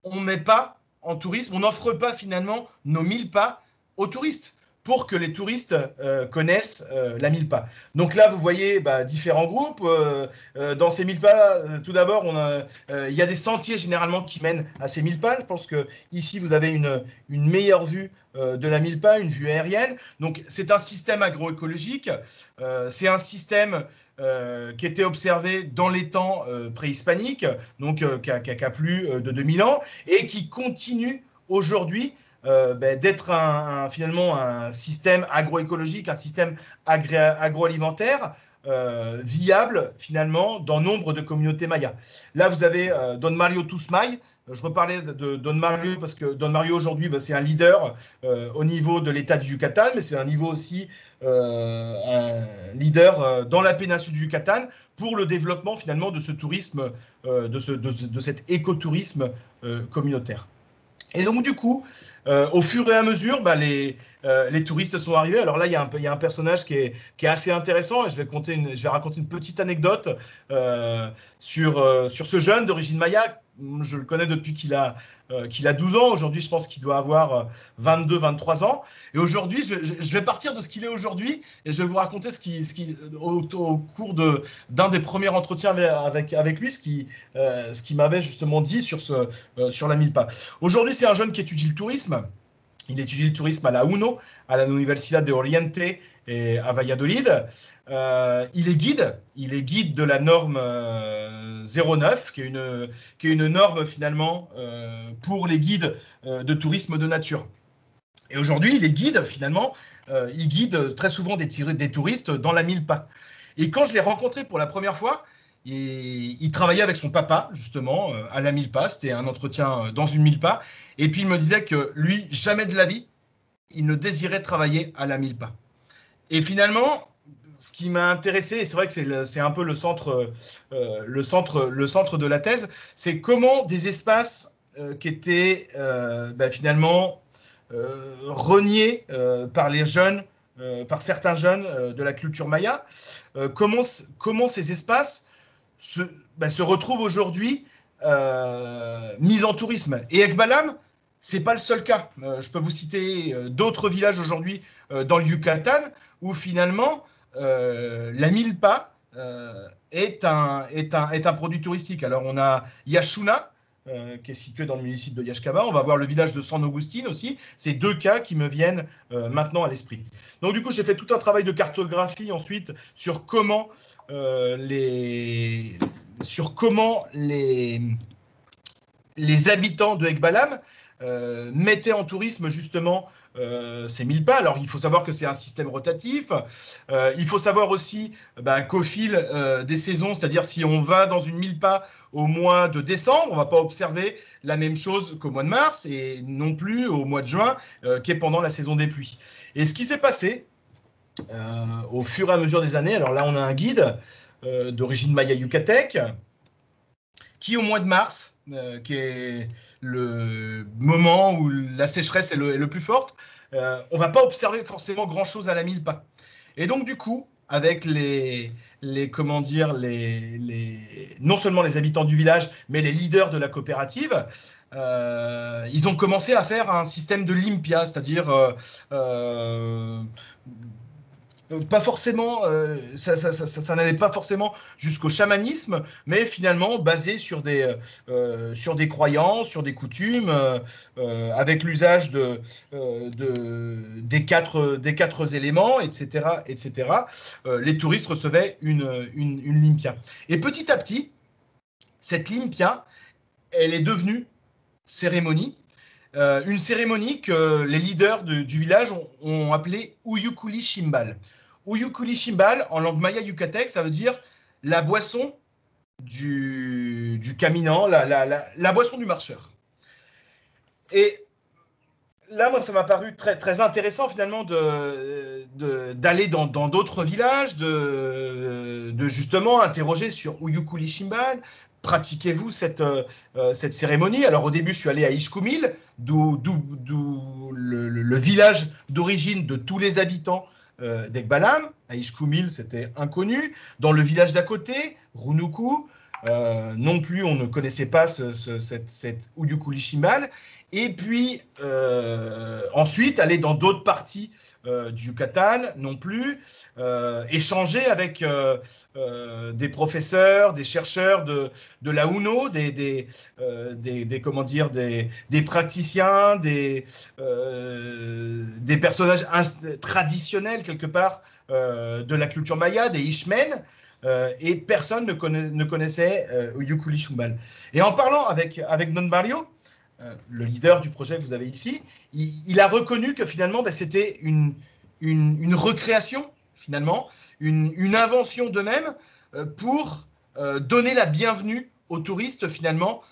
on ne met pas en tourisme, on n'offre pas finalement nos 1000 pas aux touristes ? pour que les touristes connaissent la milpa. Donc là, vous voyez différents groupes. Dans ces milpas, tout d'abord, il y a des sentiers généralement qui mènent à ces milpas. Je pense que ici, vous avez une meilleure vue de la milpa, une vue aérienne. Donc, c'est un système agroécologique. C'est un système qui était observé dans les temps préhispaniques, donc qui a plus de 2000 ans, et qui continue aujourd'hui d'être finalement un système agroécologique, un système agroalimentaire viable finalement dans nombre de communautés mayas. Là, vous avez Don Mario Tusmay. Je reparlais de Don Mario parce que Don Mario aujourd'hui, c'est un leader au niveau de l'État du Yucatan, mais c'est un niveau aussi un leader dans la péninsule du Yucatan pour le développement finalement de ce tourisme, de cet écotourisme communautaire. Et donc, du coup, au fur et à mesure, les touristes sont arrivés. Alors là, il y a un personnage qui est assez intéressant et je vais raconter une petite anecdote sur ce jeune d'origine maya. Je le connais depuis qu'il a 12 ans. Aujourd'hui, je pense qu'il doit avoir 22, 23 ans. Et aujourd'hui, je vais partir de ce qu'il est aujourd'hui et je vais vous raconter au cours d'un des premiers entretiens avec lui, ce qui m'avait justement dit sur la milpa. Aujourd'hui, c'est un jeune qui étudie le tourisme. Il étudie le tourisme à la UNO, à la Universidad de Oriente et à Valladolid. Il est guide de la norme 09, qui est une norme finalement pour les guides de tourisme de nature. Et aujourd'hui, il est guide finalement, il guide très souvent des touristes dans la milpa. Et quand je l'ai rencontré pour la première fois, il travaillait avec son papa, justement, à la milpa. C'était un entretien dans une milpa. Et puis, il me disait que lui, jamais de la vie, il ne désirait travailler à la milpa. Et finalement, ce qui m'a intéressé, et c'est vrai que c'est un peu le centre de la thèse, c'est comment des espaces qui étaient finalement reniés par les jeunes, par certains jeunes de la culture maya, comment ces espaces se retrouve aujourd'hui mise en tourisme. Et Ekbalam, c'est pas le seul cas. Je peux vous citer d'autres villages aujourd'hui dans le Yucatan où finalement la milpa est un produit touristique. Alors on a Yaxuna, qui est situé dans le municipio de Yaxcaba. On va voir le village de San Agustín aussi. C'est deux cas qui me viennent maintenant à l'esprit. Donc du coup, j'ai fait tout un travail de cartographie ensuite sur comment les habitants de Ekbalam mettaient en tourisme justement ces milpas. Alors il faut savoir que c'est un système rotatif. Il faut savoir aussi qu'au fil des saisons, c'est-à-dire si on va dans une milpa au mois de décembre, on ne va pas observer la même chose qu'au mois de mars et non plus au mois de juin, qui est pendant la saison des pluies. Et ce qui s'est passé au fur et à mesure des années, alors là on a un guide d'origine maya yucatèque, qui au mois de mars, qui est le moment où la sécheresse est le plus forte, on ne va pas observer forcément grand-chose à la milpa. Et donc du coup, avec non seulement les habitants du village, mais les leaders de la coopérative, ils ont commencé à faire un système de limpia, c'est-à-dire pas forcément, ça n'allait pas forcément jusqu'au chamanisme, mais finalement basé sur des croyances, sur des coutumes, avec l'usage des quatre éléments, etc., etc. Les touristes recevaient une limpia. Et petit à petit, cette limpia, elle est devenue cérémonie. Une cérémonie que les leaders du village ont appelée Uyukuli Shimbal. Uyukuli Shimbal, en langue maya yucatèque, ça veut dire la boisson du caminant, la boisson du marcheur. Et là, moi, ça m'a paru très, très intéressant finalement d'aller dans d'autres villages, de justement interroger sur Uyukuli Shimbal. Pratiquez-vous cette cérémonie? Alors au début, je suis allé à Ixcumil, d'où le village d'origine de tous les habitants d'Ekbalam. À Ixcumil, c'était inconnu. Dans le village d'à côté, Runuku, non plus, on ne connaissait pas cette Uyukuli Shimbal. Et puis ensuite, aller dans d'autres parties du Yucatan non plus, échanger avec des professeurs, des chercheurs de la UNO, comment dire, des praticiens, des personnages traditionnels quelque part de la culture maya, des Ishmen, et personne ne connaissait Yukuli Shumbal. Et en parlant avec Don Barrio, le leader du projet que vous avez ici, il a reconnu que finalement, ben, c'était une recréation, finalement, une invention d'eux-mêmes pour donner la bienvenue aux touristes, finalement,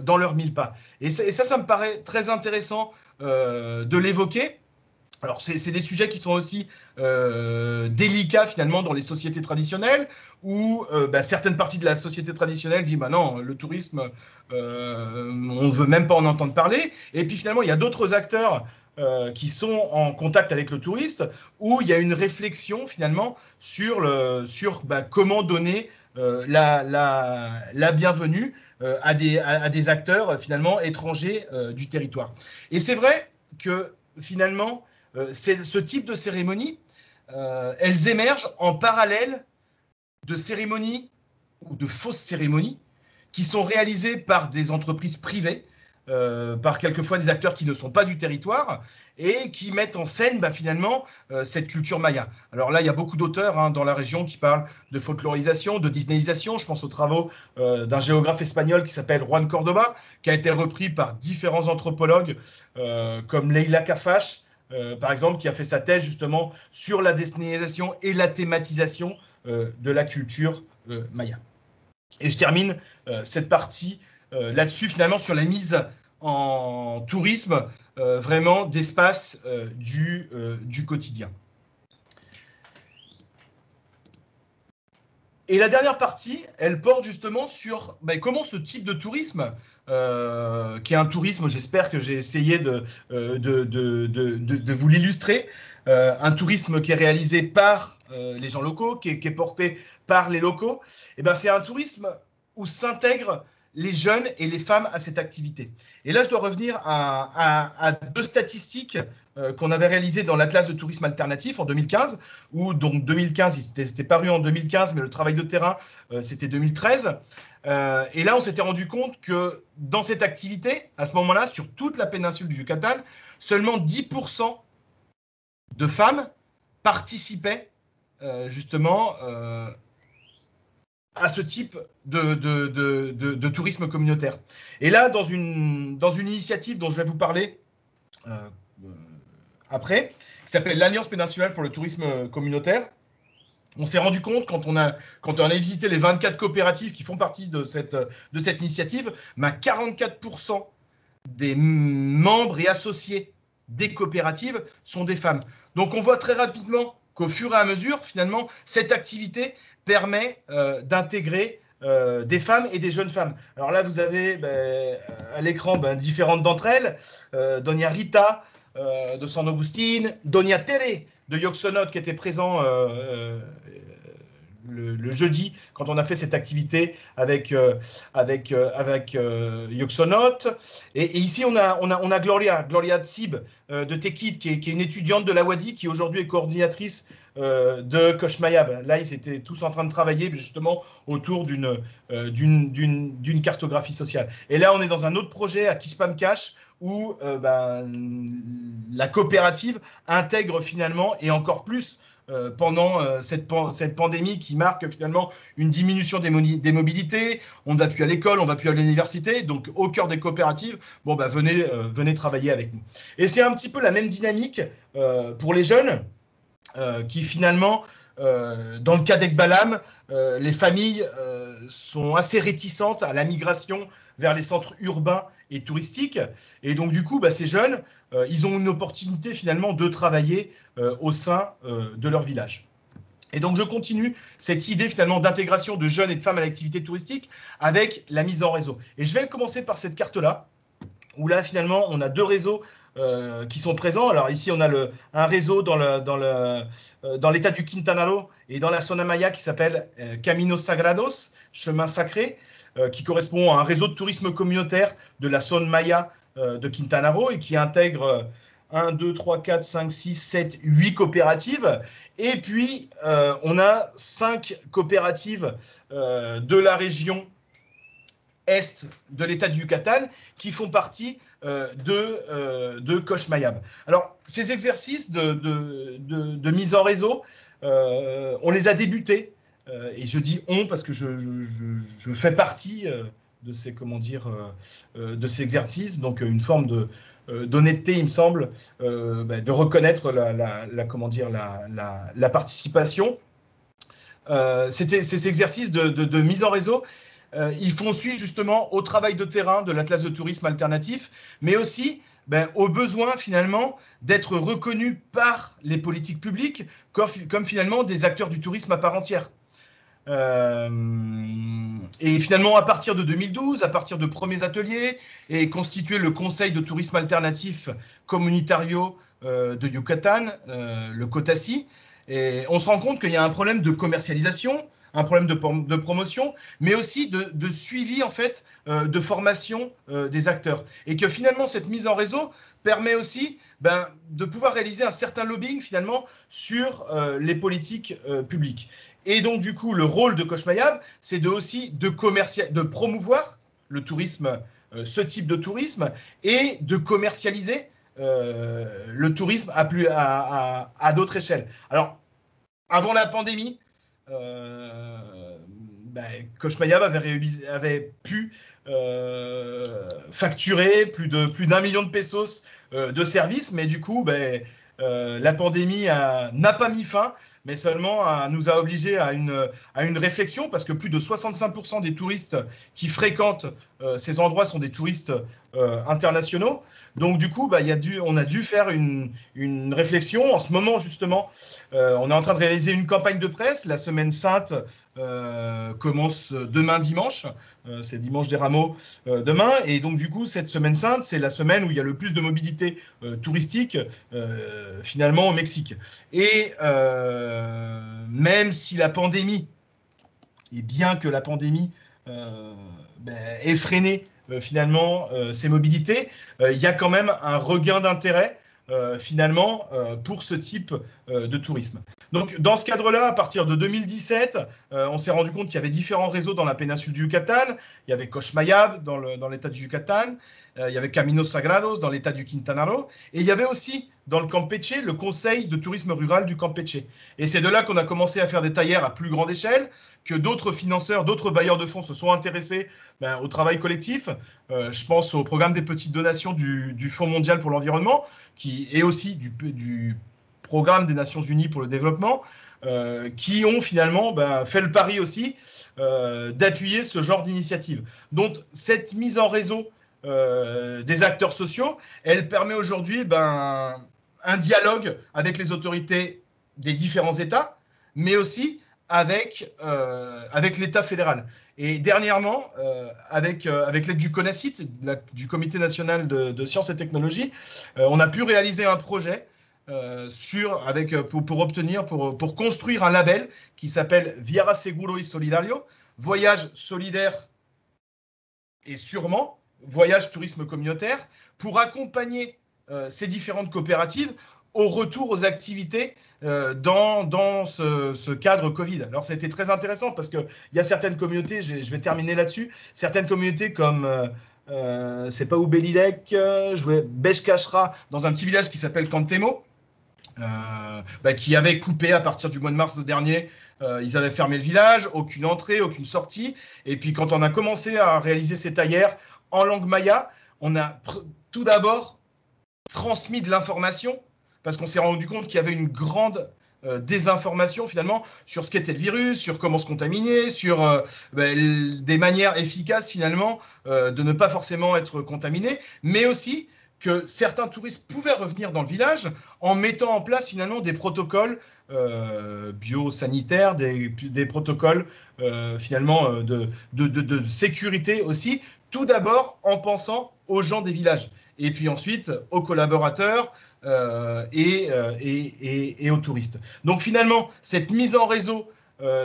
dans leurs 1000 pas. Et ça me paraît très intéressant de l'évoquer. Alors, c'est des sujets qui sont aussi délicats finalement dans les sociétés traditionnelles, où bah, certaines parties de la société traditionnelle disent bah non, le tourisme, on ne veut même pas en entendre parler. Et puis finalement, il y a d'autres acteurs qui sont en contact avec le touriste, où il y a une réflexion finalement sur bah, comment donner la bienvenue à des acteurs finalement étrangers du territoire. Et c'est vrai que finalement, ce type de cérémonies, elles émergent en parallèle de cérémonies ou de fausses cérémonies qui sont réalisées par des entreprises privées, par quelquefois des acteurs qui ne sont pas du territoire et qui mettent en scène bah, finalement cette culture maya. Alors là, il y a beaucoup d'auteurs hein, dans la région qui parlent de folklorisation, de disneyisation. Je pense aux travaux d'un géographe espagnol qui s'appelle Juan Cordoba, qui a été repris par différents anthropologues comme Leila Kafash, par exemple, qui a fait sa thèse justement sur la disneyisation et la thématisation de la culture maya. Et je termine cette partie là-dessus, finalement, sur la mise en tourisme vraiment d'espace du quotidien. Et la dernière partie, elle porte justement sur bah, comment ce type de tourisme, qui est un tourisme, j'espère que j'ai essayé de vous l'illustrer, un tourisme qui est réalisé par les gens locaux, qui est porté par les locaux, et ben c'est un tourisme où s'intègrent les jeunes et les femmes à cette activité. Et là, je dois revenir à deux statistiques qu'on avait réalisées dans l'Atlas de tourisme alternatif en 2015, où donc 2015, c'était paru en 2015, mais le travail de terrain, c'était 2013. Et là, on s'était rendu compte que dans cette activité, à ce moment-là, sur toute la péninsule du Yucatan, seulement 10% de femmes participaient justement à ce type de tourisme communautaire. Et là, dans une initiative dont je vais vous parler après, qui s'appelle l'Alliance péninsulaire pour le tourisme communautaire, on s'est rendu compte, quand on a visité les 24 coopératives qui font partie de cette initiative, 44% des membres et associés des coopératives sont des femmes. Donc on voit très rapidement qu'au fur et à mesure, finalement, cette activité permet d'intégrer des femmes et des jeunes femmes. Alors là, vous avez à l'écran différentes d'entre elles. Doña Rita de San Agustín, Doña Tere de Yoxonot qui était présent le jeudi quand on a fait cette activité avec Yoxonot. Et ici, on a Gloria Tsib de Tekid, qui est une étudiante de la Wadi, qui aujourd'hui est coordinatrice de Koshmayab. Là, ils étaient tous en train de travailler justement autour d'une cartographie sociale. Et là, on est dans un autre projet à Kishpamkash, où la coopérative intègre finalement, et encore plus pendant cette pandémie qui marque finalement une diminution des mobilités. On ne va plus à l'école, on ne va plus à l'université, donc au cœur des coopératives, bon, venez travailler avec nous. Et c'est un petit peu la même dynamique pour les jeunes qui finalement, dans le cas d'Ekbalam, les familles sont assez réticentes à la migration vers les centres urbains et touristiques. Et donc, du coup, ces jeunes, ils ont une opportunité finalement de travailler au sein de leur village. Et donc, je continue cette idée finalement d'intégration de jeunes et de femmes à l'activité touristique avec la mise en réseau. Et je vais commencer par cette carte-là, où là, finalement, on a deux réseaux qui sont présents. Alors ici, on a un réseau dans l'état du Quintana Roo et dans la zona maya qui s'appelle Caminos Sagrados, chemin sacré, qui correspond à un réseau de tourisme communautaire de la zone maya de Quintana Roo et qui intègre 1, 2, 3, 4, 5, 6, 7, 8 coopératives. Et puis, on a 5 coopératives de la région est de l'État du Yucatan qui font partie de Koch Mayab. Alors, ces exercices de mise en réseau, on les a débutés, et je dis on parce que je fais partie de ces, comment dire, de ces exercices, donc une forme d'honnêteté, il me semble, de reconnaître comment dire, la participation. Ces exercices de mise en réseau, ils font suite justement au travail de terrain de l'Atlas de tourisme alternatif, mais aussi au besoin finalement d'être reconnus par les politiques publiques comme finalement des acteurs du tourisme à part entière. Et finalement, à partir de 2012, à partir de premiers ateliers, est constitué le Conseil de tourisme alternatif Comunitario de Yucatan, le COTACI. Et on se rend compte qu'il y a un problème de commercialisation, un problème de promotion, mais aussi de suivi en fait, de formation des acteurs. Et que finalement, cette mise en réseau permet aussi de pouvoir réaliser un certain lobbying finalement sur les politiques publiques. Et donc, du coup, le rôle de Koch Mayab, c'est aussi de promouvoir le tourisme, ce type de tourisme, et de commercialiser le tourisme à d'autres échelles. Alors, avant la pandémie, Koch Mayab avait pu facturer plus d'1 million de pesos de services, mais du coup, la pandémie n'a pas mis fin, mais seulement nous a obligés à une réflexion, parce que plus de 65% des touristes qui fréquentent ces endroits sont des touristes internationaux. Donc du coup, on a dû faire une réflexion. En ce moment, justement, on est en train de réaliser une campagne de presse. La Semaine Sainte commence demain dimanche. C'est dimanche des Rameaux demain. Et donc du coup, cette Semaine Sainte, c'est la semaine où il y a le plus de mobilité touristique finalement au Mexique. Et même si la pandémie, et bien que la pandémie ait freiné finalement ces mobilités, il y a quand même un regain d'intérêt finalement pour ce type de tourisme. Donc dans ce cadre-là, à partir de 2017, on s'est rendu compte qu'il y avait différents réseaux dans la péninsule du Yucatan. Il y avait Koch Mayab dans l'état du Yucatan, il y avait Caminos Sagrados dans l'état du Quintana Roo, et il y avait aussi dans le Campeche le conseil de tourisme rural du Campeche. Et c'est de là qu'on a commencé à faire des taillères à plus grande échelle, que d'autres financeurs, d'autres bailleurs de fonds se sont intéressés au travail collectif. Je pense au programme des petites donations du Fonds mondial pour l'environnement, qui est aussi du programme des Nations Unies pour le développement, qui ont finalement fait le pari aussi d'appuyer ce genre d'initiative. Donc cette mise en réseau des acteurs sociaux, elle permet aujourd'hui un dialogue avec les autorités des différents États, mais aussi avec l'État fédéral. Et dernièrement, avec l'aide du CONACYT, du Comité national de sciences et technologies, on a pu réaliser un projet pour construire un label qui s'appelle Viaje Seguro y Solidario, voyage solidaire et sûrement, voyage tourisme communautaire, pour accompagner ces différentes coopératives au retour aux activités dans ce cadre Covid. Alors, ça a été très intéressant parce qu'il y a certaines communautés, je vais terminer là-dessus, certaines communautés comme, c'est pas Ubelidec, Beshkashra, dans un petit village qui s'appelle Cantemo, qui avait coupé à partir du mois de mars dernier. Ils avaient fermé le village, aucune entrée, aucune sortie. Et puis quand on a commencé à réaliser ces taillères en langue maya, on a tout d'abord transmis de l'information, parce qu'on s'est rendu compte qu'il y avait une grande désinformation finalement sur ce qu'était le virus, sur comment se contaminer, sur des manières efficaces finalement de ne pas forcément être contaminé, mais aussi que certains touristes pouvaient revenir dans le village en mettant en place finalement des protocoles biosanitaires, des protocoles finalement de sécurité aussi, tout d'abord en pensant aux gens des villages, et puis ensuite aux collaborateurs et aux touristes. Donc finalement, cette mise en réseau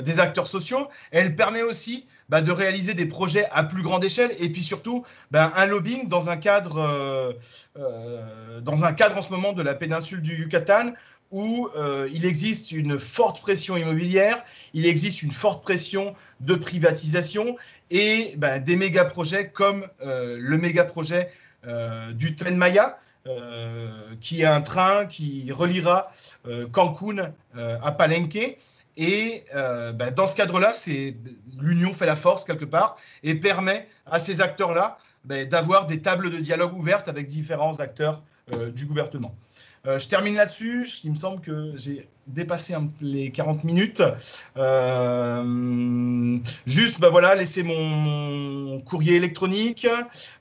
des acteurs sociaux, elle permet aussi de réaliser des projets à plus grande échelle et puis surtout un lobbying dans un cadre en ce moment de la péninsule du Yucatan où il existe une forte pression immobilière, il existe une forte pression de privatisation et des méga-projets comme le méga-projet du Tren Maya, qui est un train qui reliera Cancun à Palenque. Et dans ce cadre-là, l'union fait la force quelque part et permet à ces acteurs-là d'avoir des tables de dialogue ouvertes avec différents acteurs du gouvernement. Je termine là-dessus. Il me semble que j'ai dépassé les 40 minutes. Juste, voilà, laissez mon courrier électronique,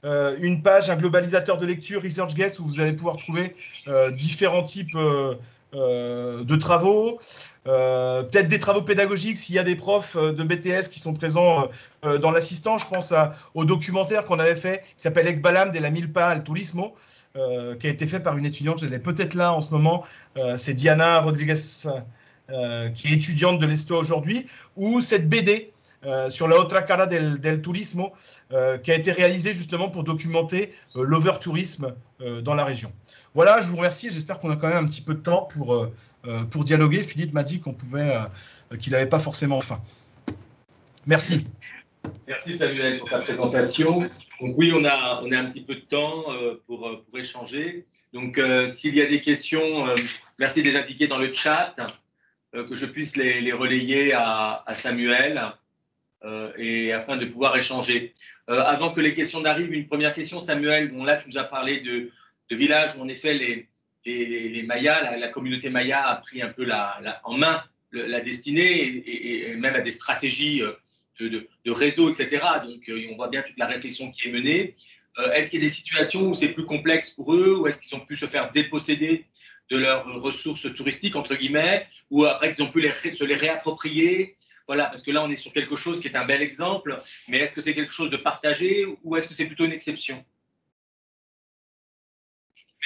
une page, un globalisateur de lecture, ResearchGuest, où vous allez pouvoir trouver différents types de travaux. Peut-être des travaux pédagogiques s'il y a des profs de BTS qui sont présents dans l'assistant. Je pense au documentaire qu'on avait fait qui s'appelle Ekbalam de la Milpa al Turismo, qui a été fait par une étudiante, je l'ai peut-être là en ce moment, c'est Diana Rodriguez, qui est étudiante de l'ESTO aujourd'hui, ou cette BD sur la otra cara del turismo, qui a été réalisée justement pour documenter l'overtourisme dans la région. Voilà, je vous remercie, j'espère qu'on a quand même un petit peu de temps pour dialoguer. Philippe m'a dit qu'il n'avait pas forcément faim. Merci. Merci Samuel pour ta présentation. Donc oui, on a un petit peu de temps pour échanger. Donc s'il y a des questions, merci de les indiquer dans le chat, que je puisse les relayer à Samuel et afin de pouvoir échanger. Avant que les questions n'arrivent, une première question, Samuel. Bon, là, tu nous as parlé de villages où en effet les Mayas, la communauté Maya a pris un peu en main la destinée et même à des stratégies de réseau, etc. Donc, on voit bien toute la réflexion qui est menée. Est-ce qu'il y a des situations où c'est plus complexe pour eux, ou est-ce qu'ils ont pu se faire déposséder de leurs ressources touristiques, entre guillemets, ou après qu'ils ont pu se les réapproprier? Voilà, parce que là, on est sur quelque chose qui est un bel exemple, mais est-ce que c'est quelque chose de partagé ou est-ce que c'est plutôt une exception?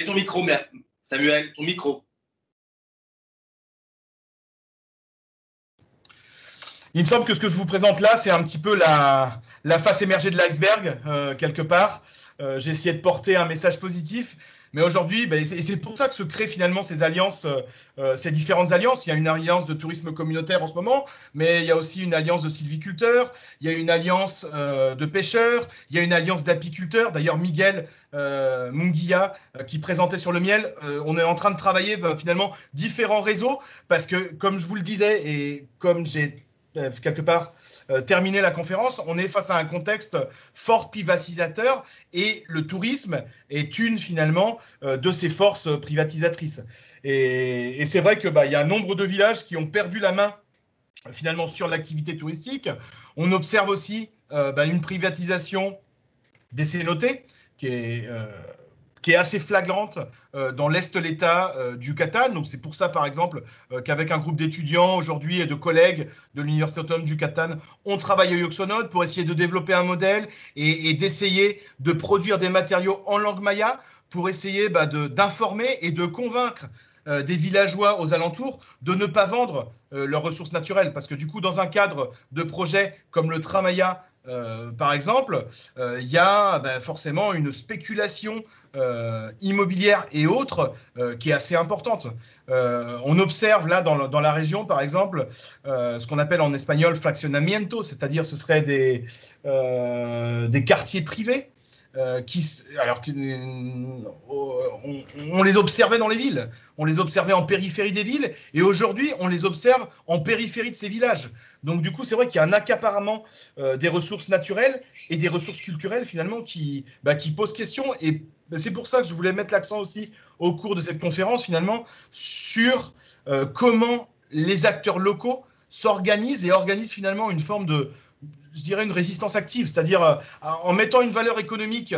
Mets ton micro, Samuel, ton micro. Il me semble que ce que je vous présente là, c'est un petit peu la face émergée de l'iceberg, quelque part. J'ai essayé de porter un message positif, mais aujourd'hui, et c'est pour ça que se créent finalement ces alliances, ces différentes alliances. Il y a une alliance de tourisme communautaire en ce moment, mais il y a aussi une alliance de sylviculteurs, il y a une alliance de pêcheurs, il y a une alliance d'apiculteurs. D'ailleurs, Miguel Munguia, qui présentait sur le miel, on est en train de travailler finalement différents réseaux, parce que, comme je vous le disais, et comme j'ai quelque part terminer la conférence, on est face à un contexte fort privatisateur et le tourisme est une finalement de ces forces privatisatrices. Et c'est vrai qu'il y a un nombre de villages qui ont perdu la main finalement sur l'activité touristique. On observe aussi une privatisation des cénotés qui est assez flagrante dans l'Est de l'État du Yucatan. Donc c'est pour ça, par exemple, qu'avec un groupe d'étudiants aujourd'hui et de collègues de l'Université autonome du Yucatan, on travaille au Yoxonode pour essayer de développer un modèle et d'essayer de produire des matériaux en langue maya pour essayer d'informer et de convaincre des villageois aux alentours de ne pas vendre leurs ressources naturelles. Parce que du coup, dans un cadre de projet comme le Tramaya, par exemple, il y a forcément une spéculation immobilière et autres qui est assez importante. On observe là dans la région, par exemple, ce qu'on appelle en espagnol fraccionamiento, c'est-à-dire ce serait des quartiers privés. On les observait dans les villes, on les observait en périphérie des villes, et aujourd'hui, on les observe en périphérie de ces villages. Donc, du coup, c'est vrai qu'il y a un accaparement des ressources naturelles et des ressources culturelles, finalement, qui posent question. Et c'est pour ça que je voulais mettre l'accent aussi, au cours de cette conférence, finalement, sur comment les acteurs locaux s'organisent et organisent finalement une forme de, je dirais, une résistance active, c'est-à-dire en mettant une valeur économique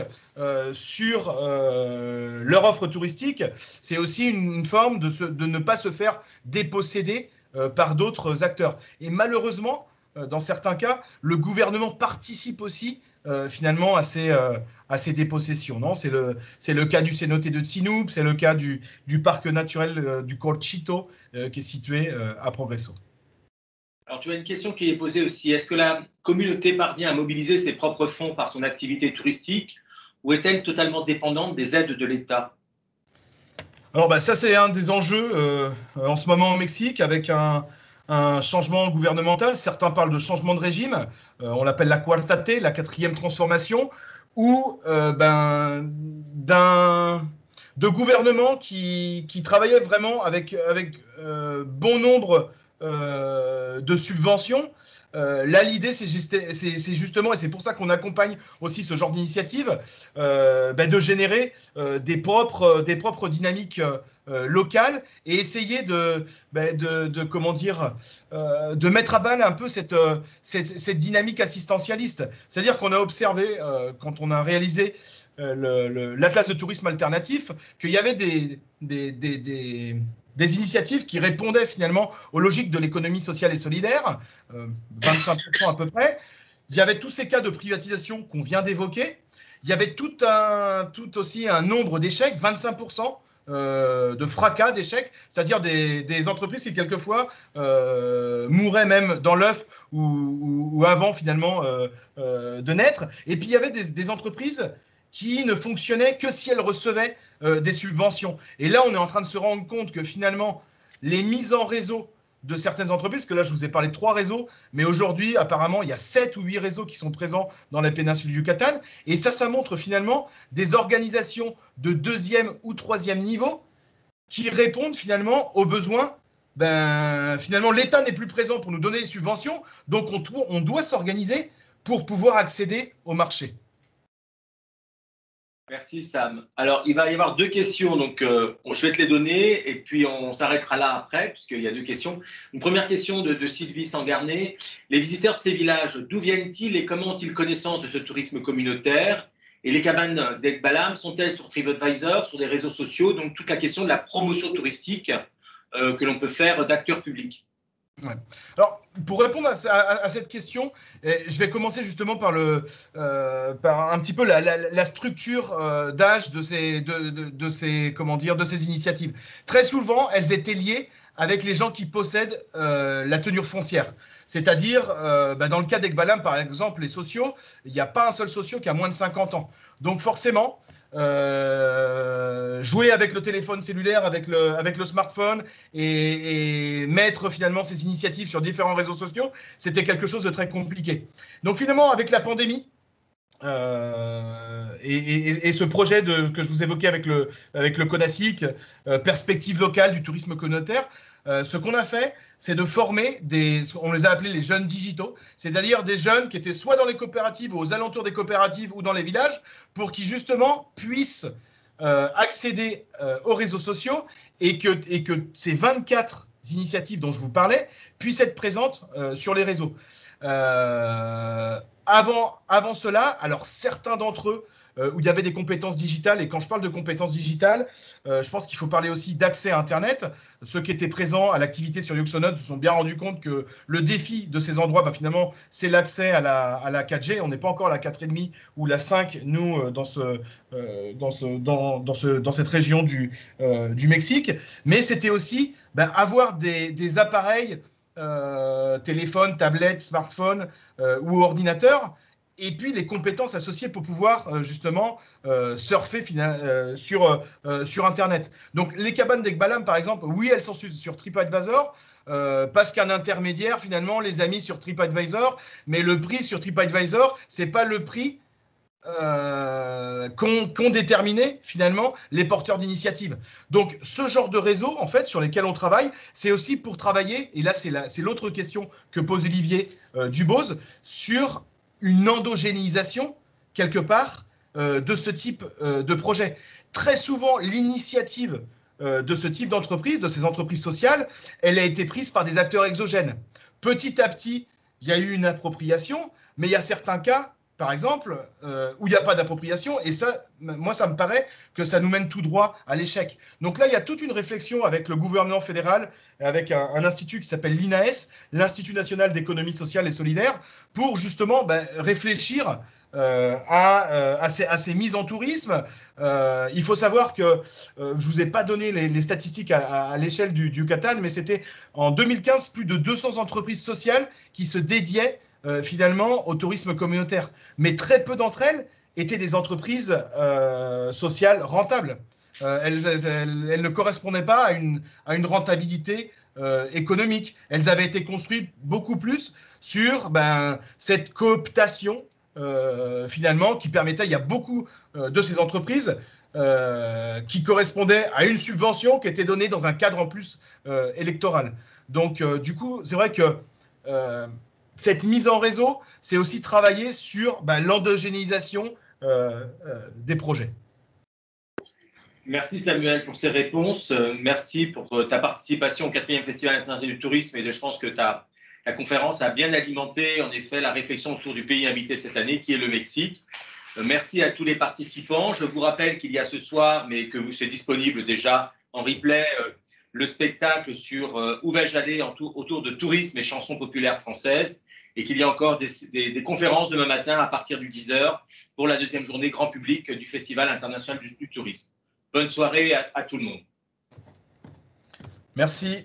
sur leur offre touristique, c'est aussi une forme de ne pas se faire déposséder par d'autres acteurs. Et malheureusement, dans certains cas, le gouvernement participe aussi finalement à ces dépossessions. C'est le cas du cénote de Tsinoub, c'est le cas du parc naturel du Colchito qui est situé à Progreso. Alors, tu as une question qui est posée aussi. Est-ce que la communauté parvient à mobiliser ses propres fonds par son activité touristique ou est-elle totalement dépendante des aides de l'État? Alors bah, ça c'est un des enjeux en ce moment au Mexique avec un changement gouvernemental. Certains parlent de changement de régime. On l'appelle la Cuarta T, la quatrième transformation, ou de gouvernements qui travaillaient vraiment avec bon nombre de subventions. Là, l'idée, c'est justement, et c'est pour ça qu'on accompagne aussi ce genre d'initiative, de générer des propres dynamiques locales et essayer comment dire, de mettre à balle un peu cette dynamique assistentialiste. C'est-à-dire qu'on a observé, quand on a réalisé l'Atlas de tourisme alternatif, qu'il y avait des initiatives qui répondaient finalement aux logiques de l'économie sociale et solidaire, 25% à peu près. Il y avait tous ces cas de privatisation qu'on vient d'évoquer. Il y avait tout aussi un nombre d'échecs, 25% de fracas, d'échecs, c'est-à-dire des entreprises qui quelquefois mouraient même dans l'œuf ou avant finalement de naître. Et puis il y avait des entreprises qui ne fonctionnaient que si elles recevaient des subventions. Et là, on est en train de se rendre compte que finalement, les mises en réseau de certaines entreprises, que là, je vous ai parlé de 3 réseaux, mais aujourd'hui, apparemment, il y a 7 ou 8 réseaux qui sont présents dans la péninsule du Yucatan. Et ça montre finalement des organisations de deuxième ou troisième niveau qui répondent finalement aux besoins. Finalement, l'État n'est plus présent pour nous donner des subventions, donc on doit s'organiser pour pouvoir accéder au marché. Merci Sam. Alors, il va y avoir deux questions, donc je vais te les donner et puis on s'arrêtera là après, puisqu'il y a deux questions. Une première question de Sylvie Sangarné. Les visiteurs de ces villages, d'où viennent-ils et comment ont-ils connaissance de ce tourisme communautaire? Et les cabanes d'Ekbalam sont-elles sur TripAdvisor, sur des réseaux sociaux? Donc, toute la question de la promotion touristique que l'on peut faire d'acteurs publics. Ouais. Alors, pour répondre à cette question, je vais commencer justement par un petit peu la structure d'âge comment dire, de ces initiatives. Très souvent, elles étaient liées avec les gens qui possèdent la tenure foncière. C'est-à-dire, dans le cas d'Ekbalam, par exemple, les sociaux, il n'y a pas un seul socio qui a moins de 50 ans. Donc forcément, jouer avec le téléphone cellulaire, avec le smartphone et mettre finalement ces initiatives sur différents réseaux sociaux, c'était quelque chose de très compliqué. Donc finalement, avec la pandémie, et ce projet que je vous évoquais avec le CONACYC, perspective locale du tourisme communautaire, ce qu'on a fait, c'est de former on les a appelés les jeunes digitaux, c'est-à-dire des jeunes qui étaient soit dans les coopératives ou aux alentours des coopératives ou dans les villages, pour qu'ils justement puissent accéder aux réseaux sociaux et que ces 24 initiatives dont je vous parlais puissent être présentes sur les réseaux. Avant cela, alors certains d'entre eux où il y avait des compétences digitales, et quand je parle de compétences digitales, je pense qu'il faut parler aussi d'accès à Internet. Ceux qui étaient présents à l'activité sur Yuxonode se sont bien rendus compte que le défi de ces endroits, finalement, c'est l'accès à la 4G. On n'est pas encore à la 4,5 ou la 5, nous, dans cette région du Mexique. Mais c'était aussi avoir des appareils téléphone, tablette, smartphone ou ordinateur, et puis les compétences associées pour pouvoir justement surfer sur Internet. Donc les cabanes d'Ekbalam, par exemple, oui, elles sont sur TripAdvisor, parce qu'un intermédiaire, finalement, les a mis sur TripAdvisor, mais le prix sur TripAdvisor, c'est pas le prix qu'ont déterminé finalement les porteurs d'initiatives. Donc ce genre de réseau en fait sur lesquels on travaille, c'est aussi pour travailler, et là c'est l'autre question que pose Olivier Duboz, sur une endogénéisation quelque part de ce type de projet. Très souvent l'initiative de ce type d'entreprise, de ces entreprises sociales, elle a été prise par des acteurs exogènes. Petit à petit, il y a eu une appropriation, mais il y a certains cas par exemple, où il n'y a pas d'appropriation. Et ça, moi, ça me paraît que ça nous mène tout droit à l'échec. Donc là, il y a toute une réflexion avec le gouvernement fédéral, avec un institut qui s'appelle l'INAES, l'Institut national d'économie sociale et solidaire, pour justement réfléchir à ces mises en tourisme. Il faut savoir que je ne vous ai pas donné les statistiques à l'échelle du Yucatan, mais c'était en 2015 plus de 200 entreprises sociales qui se dédiaient finalement au tourisme communautaire. Mais très peu d'entre elles étaient des entreprises sociales rentables. Elles ne correspondaient pas à une rentabilité économique. Elles avaient été construites beaucoup plus sur cette cooptation finalement qui permettait, il y a beaucoup de ces entreprises qui correspondaient à une subvention qui était donnée dans un cadre en plus électoral. Donc du coup, c'est vrai que cette mise en réseau, c'est aussi travailler sur l'endogénéisation des projets. Merci Samuel pour ces réponses. Merci pour ta participation au 4e Festival international du tourisme et je pense que ta conférence a bien alimenté en effet la réflexion autour du pays invité cette année qui est le Mexique. Merci à tous les participants. Je vous rappelle qu'il y a ce soir, mais que c'est disponible déjà en replay, le spectacle sur où vais-je aller autour de tourisme et chansons populaires françaises et qu'il y a encore des conférences demain matin à partir du 10h pour la deuxième journée grand public du Festival international du tourisme. Bonne soirée à tout le monde. Merci.